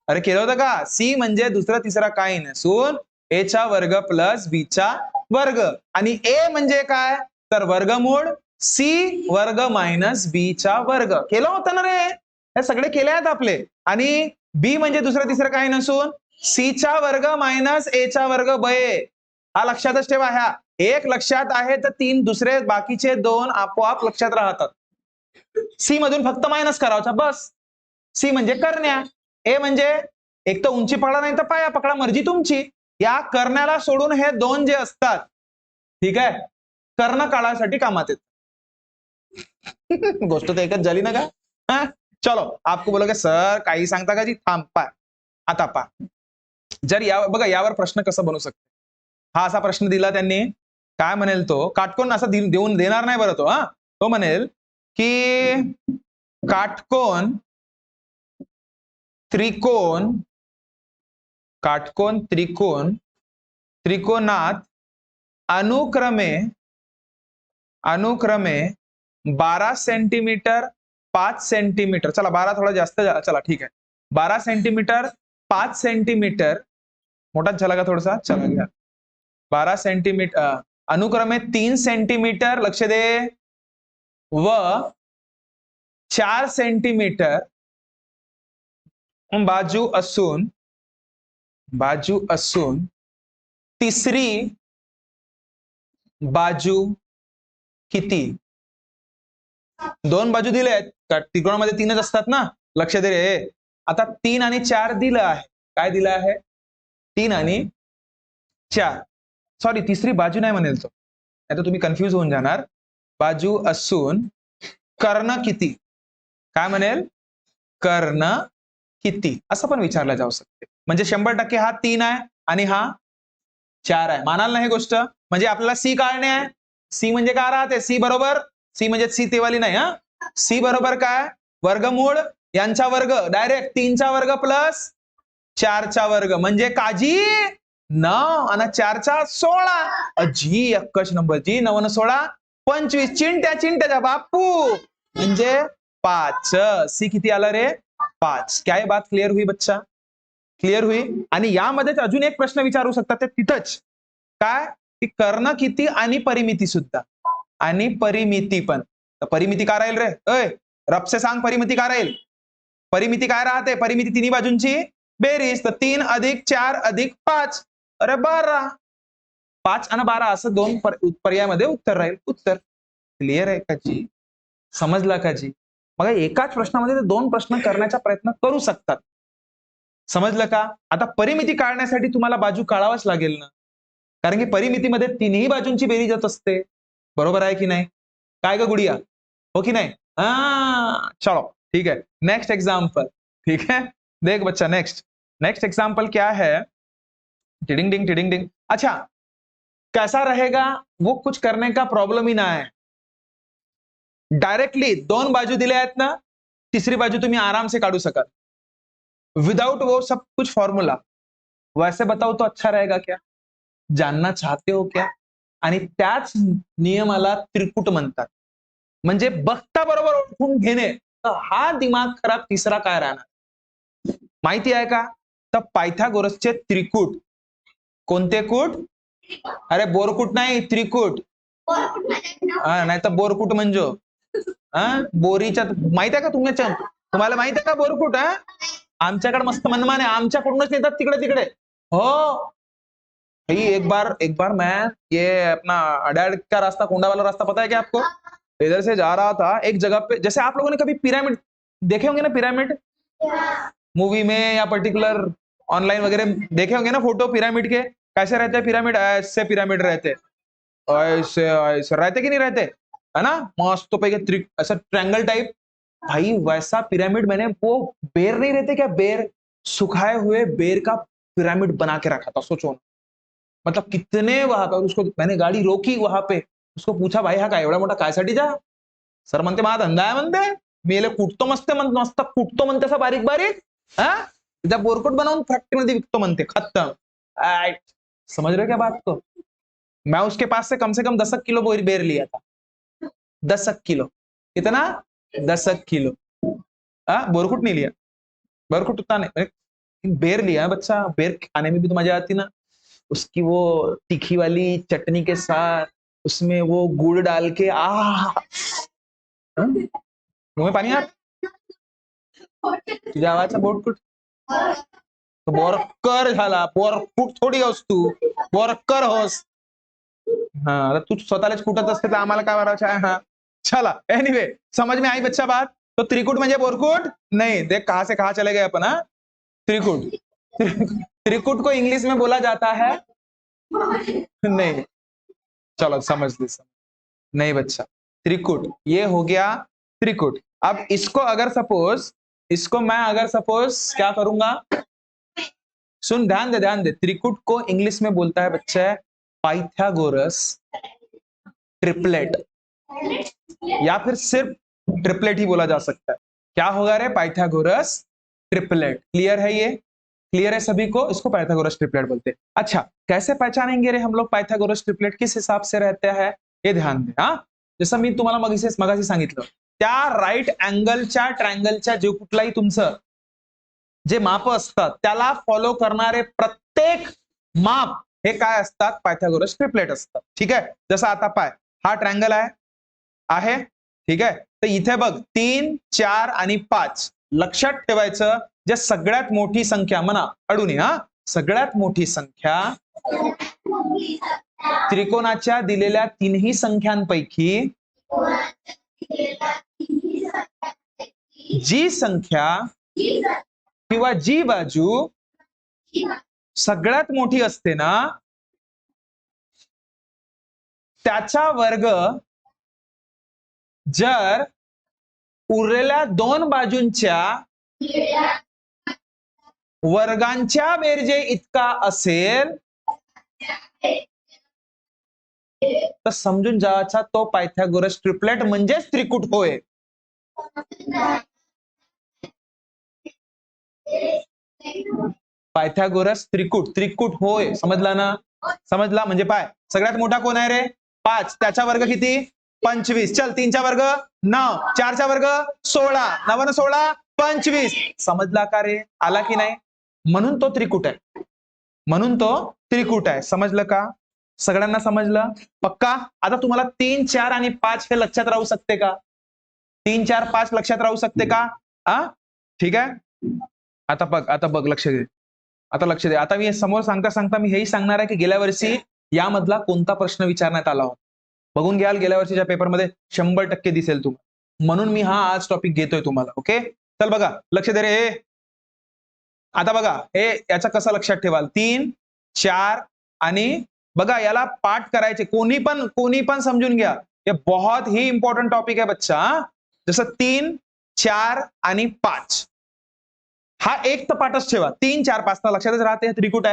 S1: अरे केलं होतं का? सी म्हणजे दुसरा तिसरा काही नसून ए चा वर्ग प्लस बी चा वर्ग. आणि ए म्हणजे काय? तर वर्गमूळ सी वर्ग मायनस बी चा वर्ग. केलं होतं ना रे? हे सगळे केले आहेत आपले. आणि बी म्हणजे दुसरं तिसरं काही नसून सी चा वर्ग मायनस ए चा वर्ग बये. हा लक्षातच ठेवा. ह्या एक लक्षात आहे तर 3 दुसरे बाकीचे 2 आपोआप लक्षात राहतात. सी मधून फक्त मायनस करायचा बस. सी म्हणजे करण्या, ए म्हणजे एक तर उंची पकडा नाही तर पाया पकडा, मर्जी तुमची. या करण्याला सोडून हे दोन जे असतात, ठीक आहे, कर्ण काढायसाठी कामात येत. गोष्ट तर एकच झाली ना का? हा? चलो आपको बोलोगे सर काही सांगता का जी? थांब पा. आता पा, जर या बघा यावर प्रश्न कसा बनू शकतो. हा असा प्रश्न दिला त्यांनी, काय म्हणेल तो, काटकोन असा देऊन देणार नाही बरं तो. हा, तो म्हणेल की काटकोन त्रिकोण, काटकोन त्रिकोण, त्रिकोणात अनुक्रमे 12 सेंटीमीटर 5 सेंटीमीटर, चला 12 थोडा जास्त, चला ठीक आहे, 12 सेंटीमीटर 5 सेंटीमीटर, मोठाच झाला का थोडासा, चला घ्या, 12 सेंटीमीटर अनुक्रमे 3 सेंटीमीटर, लक्ष दे, व 4 सेंटीमीटर बाजू असून तिसरी बाजू किती? दोन बाजू दिले आहेत, त्रिकोणामध्ये तीनच असतात ना, लक्ष दे रे. आता 3 आणि 4 दिलं आहे, काय दिलं आहे? 3 आणि 4, सॉरी तिसरी बाजू नाही म्हणेल तो, नाही तर तुम्ही कन्फ्युज होऊन जाणार. बाजू असून कर्ण किती? काय म्हणेल? कर्ण किती असं पण विचारलं जाऊ शकते. म्हणजे 100% हा 3 आहे आणि हा 4 आहे, मानाल ना हे गोष्ट? म्हणजे आपल्याला सी काढणे आहे. सी म्हणजे काय राहते? सी बरोबर, सी म्हणजे सी तेवाली नाही, हा, सी बरोबर काय? वर्गमूळ यांचा वर्ग, डायरेक्ट 3चा वर्ग प्लस 4चा वर्ग, म्हणजे काजी 9 आणि 4चा 16. जी एकच नंबर, जी 9 आणि 16 25, चिंट्याच्या बापू, म्हणजे 5. सी किती आला रे? 5. क्या बात क्लिअर हुई बच्चा? क्लिअर हुई. आणि यामध्येच अजून एक प्रश्न विचारू शकतात ते तिथंच, काय की कर्ण किती आणि परिमिती सुद्धा, आणि परिमिती पण. परिमिती काय राहील रे? अय रबसे सांग, परिमिती काय राहील? परिमिती काय राहते? परिमिती तिन्ही बाजूंची बेरीज, तर 3 अधिक 4 अधिक 5, अरे 12. 5 आणि 12 असं दोन पर्यायामध्ये उत्तर राहील. उत्तर क्लिअर आहे का जी? समजला का जी? मग एकाच प्रश्नामध्ये ते दोन प्रश्न करण्याचा प्रयत्न करू शकतात. समजलं का? आता परिमिती काढण्यासाठी तुम्हाला बाजू काढावाच लागेल ना, कारण की परिमितीमध्ये तिन्ही बाजूंची बेरीज येत असते. बरोबर आहे की नाही? काय ग गुडिया, हो की नाही? चलो ठीक है, नेक्स्ट एग्जाम्पल. ठीक है, देख बच्चा, नेक्स्ट एग्जाम्पल क्या है? टिडिंग डिंग टिडिंग डिंग. अच्छा, कैसा रहेगा? वो कुछ करने का प्रॉब्लम ही ना है. डायरेक्टली दोन बाजू दिल्या आहेत ना, तिसरी बाजू तुम्ही आराम से काढू शकाल, विदाउट वो सब कुछ फॉर्मूला. वैसे बताओ तो अच्छा रहेगा क्या? जानना चाहते हो क्या? आणि त्याच नियमाला त्रिकूट म्हणतात. म्हणजे बघता बरोबर ओळखून घेणे. तर हा दिमाग खराब तिसरा काय राहणार माहिती आहे का? तर पायथागोरसचे त्रिकूट. कोणते कूट? अरे बोरकूट नाही, त्रिकूट. नाही तर बोरकूट म्हणजे बोरीच्या, माहित आहे का तुम्हाला माहित आहे का बोरकूट? आमच्याकडे मस्त मनमान आहे, आमच्याकडूनच येतात तिकडे तिकडे. हो, एक बार मैं ये अपना अडाड़ का रास्ता, कोंडा वाला रास्ता पता है क्या आपको? इधर से जा रहा था, एक जगह पे, जैसे आप लोगों ने कभी पिरामिड देखे होंगे ना, पिरामिड मूवी में या पर्टिकुलर ऑनलाइन वगैरह देखे होंगे ना फोटो पिरामिड के, कैसे रहते हैं पिरामिड? ऐसे पिरामिड रहते, ऐसे ऐसे रहते कि नहीं रहते, है ना, मस्त पैकी ऐसा ट्रायंगल टाइप. भाई वैसा पिरामिड मैंने, वो बेर नहीं रहते क्या, बेर, सुखाए हुए बेर का पिरामिड बना के रखा था. सोचो, मतलब कितने वहां पर. उसको मैंने गाड़ी रोकी वहां पे, उसको पूछा भाई हा काय एवढा मोठा कायसाठी जा? सर म्हणते माझा धंदा आहे म्हणते, मी याला कुटतो मस्त कुटतो म्हणते असा बारीक बारीक, त्या बोरकुट बनवून फॅक्टरीमध्ये विकतो म्हणते. खत्म. समझ रहे क्या बात को? मैं उसके पास से कम 10 किलो बेर लिया था. 10 किलो. कितना? 10 किलो. बोरकुट नहीं लिया, बोरकुट उतना नहीं, बेर लिया बच्चा. बेर खाने में भी तो मजा आती ना, उसकी वो तीखी वाली चटनी के साथ, उसमें वो गुड़ डाल के, मुंह में पानी आ. तुझ्या आवाजचा बोरकुट, बोरकर झाला, बोरकुट थोडी होस तू, बोरकर होस. आता तू स्वतःलाच कुटत असते तर आम्हाला काय करायचं आहे? हा चला, एनीवे समझ में आई बच्चा बात? तो त्रिकुट म्हणजे बोरकुट नहीं. देख कहां से कहां चले गए अपन. त्रिकुट त्रिकुट को इंग्लिश में बोला जाता है, नहीं, चलो समझ ली, नहीं बच्चा, त्रिकुट ये हो गया त्रिकुट। अब इसको अगर सपोज, इसको मैं अगर सपोज क्या करूंगा, सुन, ध्यान दे, त्रिकुट को इंग्लिश में बोलता है बच्चा पाइथागोरस ट्रिपलेट, या फिर सिर्फ ट्रिपलेट ही बोला जा सकता है। क्या होगा रे? Pythagoras triplet. क्लियर है? ये क्लियर है सभी को? इसको पाइथागोरस ट्रिपलेट बोलते हैं। अच्छा, कैसे पहचानेंगे रे हम लोग पाइथागोरस ट्रिपलेट, किस हिसाब से रहता है ये ध्यान दे। हा, जसं मी तुम्हाला मगाशी सांगितलं, त्या राईट अँगलच्या ट्रायंगलच्या जे कुठलाही तुमचं जे माप असतात त्याला फॉलो करणारे प्रत्येक माप हे काय असतात? पायथागोरस ट्रिपलेट असतात। ठीक आहे, जसं आता पाय, हा ट्रायंगल आहे, ठीक आहे, तर इथे बघ 3, 4 आणि 5 लक्षात ठेवायचं, जे सगळ्यात मोठी संख्या म्हणा अडून, हा सगळ्यात मोठी संख्या त्रिकोणाच्या दिलेल्या तीनही संख्यांपैकी जी संख्या किंवा जी बाजू सगळ्यात मोठी असते ना, त्याचा वर्ग जर उरलेल्या दोन बाजूंच्या वर्गांच्या बेरजे इतका असेल तर समजून जायचा तो पायथागोरस ट्रिपलेट म्हणजेच त्रिकुट होय। पायथागोरस त्रिकुट, त्रिकुट होय, समजला ना? समजला? म्हणजे पाय सगळ्यात मोठा कोण आहे रे? 5, त्याचा वर्ग किती? 25, चल 3 चा वर्ग 9, 4 चा वर्ग 16, 9 न 16 25, समजला का रे? आला की नाही? म्हणून तो त्रिकुट आहे, म्हणून तो त्रिकुट आहे। समजलं का? सगळ्यांना समजलं? पक्का? आता तुम्हाला 3, 4 आणि 5 हे लक्षात राहू शकते का? 3, 4, 5 लक्षात राहू शकते का? ठीक आहे, आता बघ, लक्ष दे, आता लक्ष दे। आता मी समोर सांगता मी हेही सांगणार आहे की गेल्या वर्षी यामधला कोणता प्रश्न विचारण्यात आला होता, बघून घ्याल, गेल्या वर्षीच्या पेपरमध्ये 100% दिसेल तुम्हाला, म्हणून मी हा आज टॉपिक घेतोय तुम्हाला। ओके, चल बघा, लक्ष दे रे। आता बघा, हे याचा कसं लक्षात ठेवाल, 3, 4 आणि बघा याला पाठ करायचे, कोणी पण समजून घ्या, ये बहुत ही इंपॉर्टंट टॉपिक है बच्चा। जसं 3, 4 आणि 5 हा एक तर पाठच ठेवा, 3, 4, 5 ना लक्षातच राहते त्रिकुट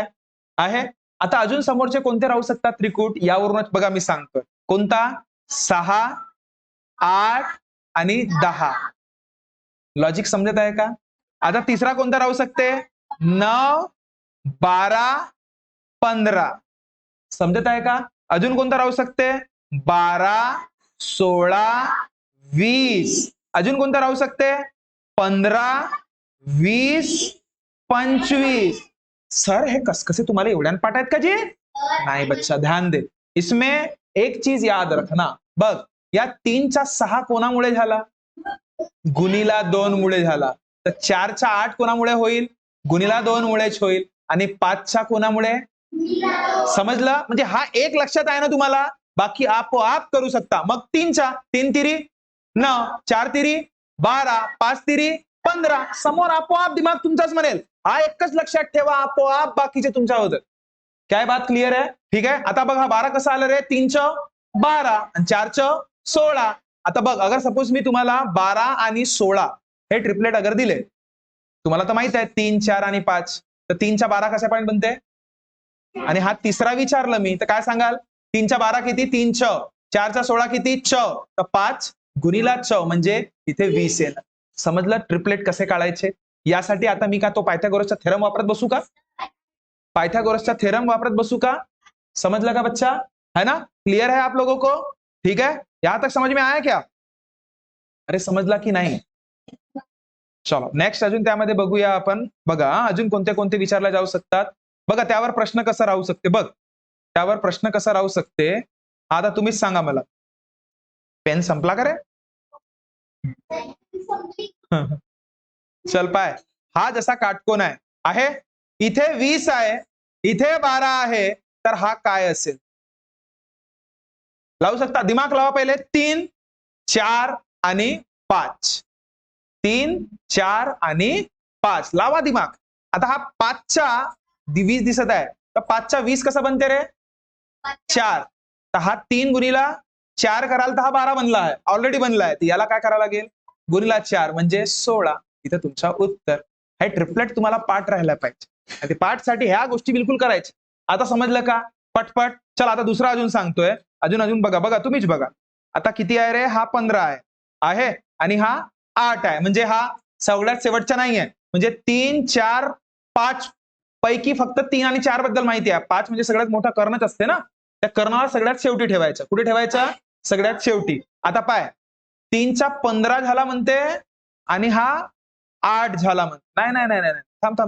S1: आहे। आता अजून समोरचे कोणते राहू शकतात त्रिकुट, यावरूनच बघा मी सांगतोय, कोणता? 6, 8 आणि 10, लॉजिक समजत आहे का? आता तिसरा कोणता राहू शकते? 9, 12, 15, समजत आहे का? अजून कोणता राहू शकते? 12, 16, 20, अजून कोणता राहू शकते? 15, 20, 25। सर हे कसे तुम्हाला एवढ्यान पाठ आहेत का जी? नाही बच्चा, ध्यान दे, इसमें एक चीज याद रखना, बघ या 3 चा 6 कोणामुळे झाला? गुणीला 2 मुळे झाला, तर 4 चा 8 कोणामुळे होईल? गुणीला 2 मुळेच होईल, आणि 5 चा कोणामुळे? समजलं? म्हणजे हा एक लक्षात आहे ना तुम्हाला, बाकी आपोआप करू शकता। मग 3 चा 3 तिरी 9, 4 तिरी 12, 5 तिरी 15, समोर आपोआप दिमाग तुमचाच म्हणेल, हा एकच लक्षात ठेवा, आपोआप बाकीचे तुमच्या होतं। काय बात क्लियर आहे? ठीक आहे, आता बघा 12 कसं आलं रे? 3 च 12 आणि 4 च 16। आता बघ, अगर सपोज मी तुम्हाला 12 आणि 16 हे ट्रिपलेट अगर दिले, तुम्हाला तर माहित आहे 3, 4 आणि 5, तर 3 च्या 12 कशा पॉईंट बनते? आणि हा तिसरा विचारलं मी तर काय सांगाल? 3 च्या 12 किती? 3 छ, 4 चा 16 किती? छ, तर 5 गुणीला छ म्हणजे इथे 20 येणार। समजलं ट्रिपलेट कसे काढायचे? यासाठी आता मी का तो पायथागोरसचा थेरम वापरत बसू का? पायथागोरसचा थेरम वापरत बसू का? समझला का बच्चा? है ना? क्लियर है आप लोगों को? ठीक है, यहां तक समझ में आया क्या? अरे समजला की नाही? चलो नेक्स्ट अजून त्यामध्ये बघूया आपण। बघा अजून कोणते कोणते विचारले जाऊ शकतात, बघा त्यावर प्रश्न कसा राहू शकते, बघ त्यावर प्रश्न कसा राहू शकते, आता तुम्हीच सांगा मला। पेन संपला का रे? चल पाय, हा जसा काटकोन आहे, इथे 20 आहे, इथे 12 आहे, तर हा काय असेल? लावू शकता, दिमाग लावा पहिले। 3, 4 आणि 5, 3, 4 आणि 5 लावा दिमाग। आता हा 5च्या 20 दिसत आहे, तर 5च्या 20 कसं बनते रे? 4. तर हा 3 गुणीला 4 कराल तर हा 12 बनला आहे, ऑलरेडी बनला आहे. तर याला काय करावं लागेल? गुणीला 4 म्हणजे 16. इथं तुमचा उत्तर. हे ट्रिपलेट तुम्हाला पाठ राहायला पाहिजे. आणि ते पाठसाठी ह्या गोष्टी बिलकुल करायच्या. आता समजलं का? पटपट. चला आता दुसरा अजून सांगतोय. अजून बघा तुम्हीच बघा. आता किती आहे रे? हा 15 आहे आणि हा 8 आहे. म्हणजे हा सगळ्यात शेवटचा नाही आहे. म्हणजे 3, 4, 5 पैकी फक्त 3 आणि 4 बद्दल माहिती आहे. 5 म्हणजे सगळ्यात मोठा कर्णच असते ना. त्या कर्णाला सगळ्यात शेवटी ठेवायचं. कुठे ठेवायचं? सगळ्यात शेवटी. आता पाय, 3चा 15 झाला म्हणते आणि हा 8 झाला म्हणते. नाही. थांब.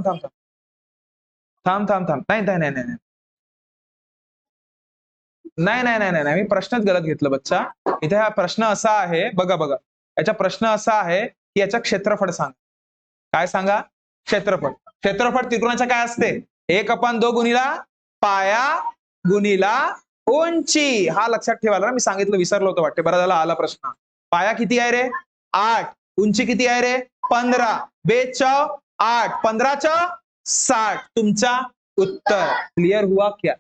S1: नाही. मी प्रश्नच गलत घेतलं बच्चा. इथे हा प्रश्न असा आहे, बघा. याचा प्रश्न असा आहे की याचं क्षेत्रफळ सांग. काय सांगा? क्षेत्रफळ. क्षेत्रफळ त्रिकोणाचं काय असते? 1/2 गुणीला पाया गुणीला उंची. हा लक्षात ठेवायला ना, मी सांगितलं, विसरलो होतो वाटते. बरं झालं आला प्रश्न. पाया किती आहे रे? 8. उंची किती आहे रे? 15. 2 8. 15 60. तुमचा उत्तर. क्लियर हुआ क्या?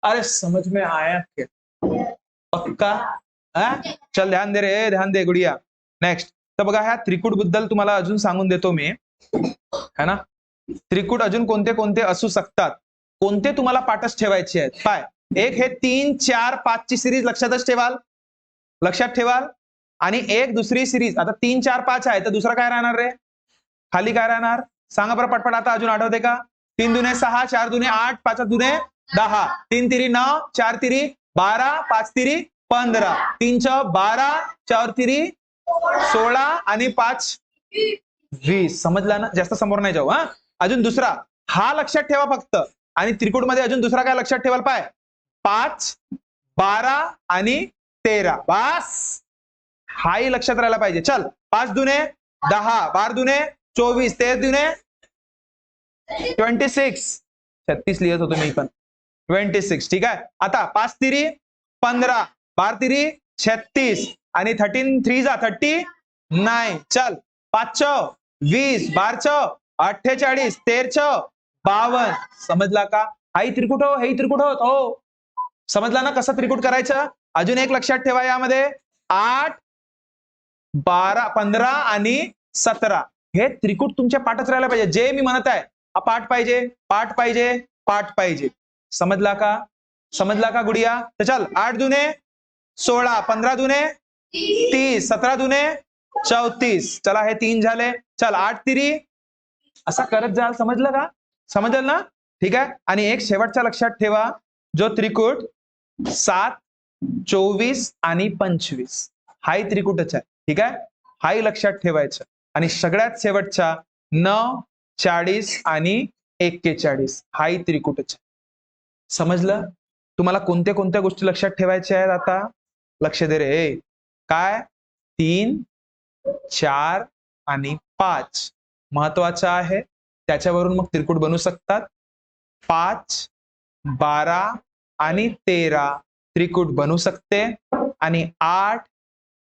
S1: अरे समझ में आया क्या? पक्का? चल ध्यान दे गुडिया. नेक्स्ट. तर बघा, ह्या त्रिकूट बद्दल तुम्हाला अजून सांगून देतो मी, है ना. त्रिकूट अजून कोणते कोणते असू शकतात, कोणते तुम्हाला पाठच ठेवायचे आहेत. काय? एक हे 3, 4, 5 ची सिरीज लक्षात ठेवाल. आणि एक दुसरी सिरीज. आता 3, 4, 5 आहे, तर दुसरा काय राहणार रे? खाली काय राहणार? सांगा बरं पटपट. आता अजून आठवते का? 3 दुने 6, 4 दुने 8, 5 दुने 10, 3 तिरी 9, 4 तिरी 12, 5 तिरी 15, 3 12, 4 तिरी 16 आणि 5 20. समजला ना? जास्त समोर नाही जाऊ. अजून दुसरा हा लक्षात ठेवा फक्त. आणि त्रिकूट मध्ये अजून दुसरा काय लक्षात ठेवाल? पाय, 5, 12 आणि 13. बस हाही लक्षात राहायला पाहिजे. चल, 5 दुने 10, 12 दुने 24, 13 दुने 26. 36 लिहित होतो मी पण. 26. ठीक आहे. आता 5 तिरी 15, 12 तिरी 36 आणि 13 3 जा 39. चल, 5 20, 12 48, 13 52. समजला का? हाही त्रिकूट हो, हेही त्रिकूट हो. समजला ना कसं त्रिकूट करायचं? अजून एक लक्षात ठेवा, यामध्ये 8, 12, 15 आणि 17 हे त्रिकूट तुमच्या पाठच राहायला पाहिजे. जे मी म्हणत आहे, हा पाठ पाहिजे. समजला का गुडिया? तर चल, 8 दुने 16, 15 दुने 30, 17 दुने 34. चला, हे 3 झाले. चल, 8 तिरी असा करत जाल. समजलं ना? ठीक आहे. आणि एक शेवटचा लक्षात ठेवा, जो त्रिकूट 7, 24 आणि 25 हाही त्रिकूटच आहे. ठीक आहे. हाही लक्षात ठेवायचं. आणि सगळ्यात शेवटचा 9, 40 आणि 41 हाही त्रिकूटच आहे. समजलं? तुम्हाला कोणत्या गोष्टी लक्षात ठेवायच्या आहेत? आता लक्ष दे रे. काय? 3, 4 आणि 5 महत्वाचं आहे. त्याच्यावरून मग त्रिकूट बनू शकतात. 5, 12 आणि 13 त्रिकूट बनू शकते. आणि 8,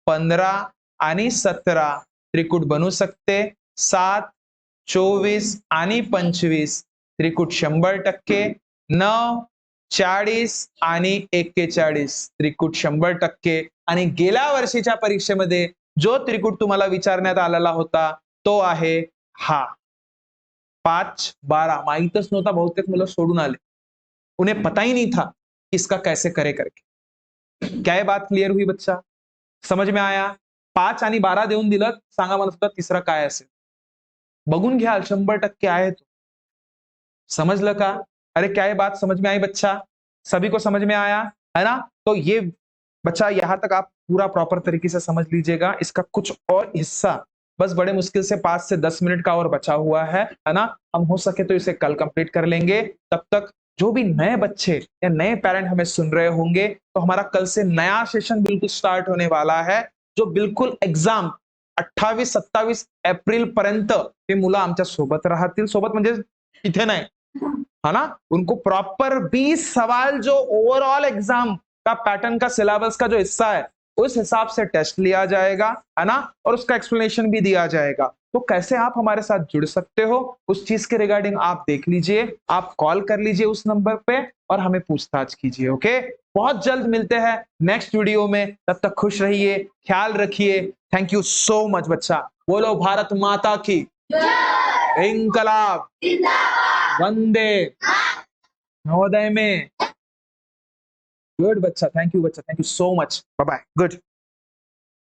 S1: 15 आणि 17 त्रिकूट बनू शकते. 7, 24 आणि 25 त्रिकूट 100%. 9, 40 आणि 41 त्रिकूट 100%. आणि गेल्या वर्षीच्या परीक्षेमध्ये जो त्रिकूट तुम्हाला विचारण्यात आलेला होता तो आहे हा 5, 12. माहितच नव्हता, बहुतेक मुलं सोडून आले. उन्हें पता ही नहीं था इसका कैसे करे करके. क्या ये बात क्लियर हुई बच्चा? समझ में आया? 5 आणि 12 देऊन दिलं, सांगा मला सुद्धा तिसरा काय असेल. बघून घ्या, 100% आहे तो. समझलं का? अरे क्या ये बात समझ में आई बच्चा? सभी को समझ में आया है ना? तो ये बच्चा यहां तक आप पूरा प्रॉपर तरीके से समझ लीजिएगा. इसका कुछ और हिस्सा बस बड़े मुश्किल से 5 से 10 मिनट का और बचा हुआ है ना. हम हो सके तो इसे कल कंप्लीट कर लेंगे. तब तक जो भी नए बच्चे या नए पेरेंट हमें सुन रहे होंगे, तो हमारा कल से नया सेशन बिल्कुल स्टार्ट होने वाला है, जो बिल्कुल एग्जाम 28-27 एप्रिल पर्यंत ते मुलं आमच्या सोबत राहतील. सोबत म्हणजे इथे नाही, है ना. उनको प्रॉपर 20 सवाल जो ओवरऑल एग्जाम का पैटर्न का सिलेबस का जो हिस्सा है, उस हिसाब से टेस्ट लिया जाएगा, है ना. और उसका एक्सप्लेनेशन भी दिया जाएगा. तो कैसे आप हमारे साथ जुड़ सकते हो उस चीज के रिगार्डिंग आप देख लीजिए, आप कॉल कर लीजिए उस नंबर पे और हमें पूछताछ कीजिए। ओके, बहुत जल्द मिलते हैं नेक्स्ट वीडियो में, तब तक खुश रहिए, ख्याल रखिए। थैंक यू सो मच बच्चा। बोलो भारत माता की, इंकलाब, वंदे, नवोदय में। गुड बच्चा, थैंक यू बच्चा, thank you so much, bye bye, good.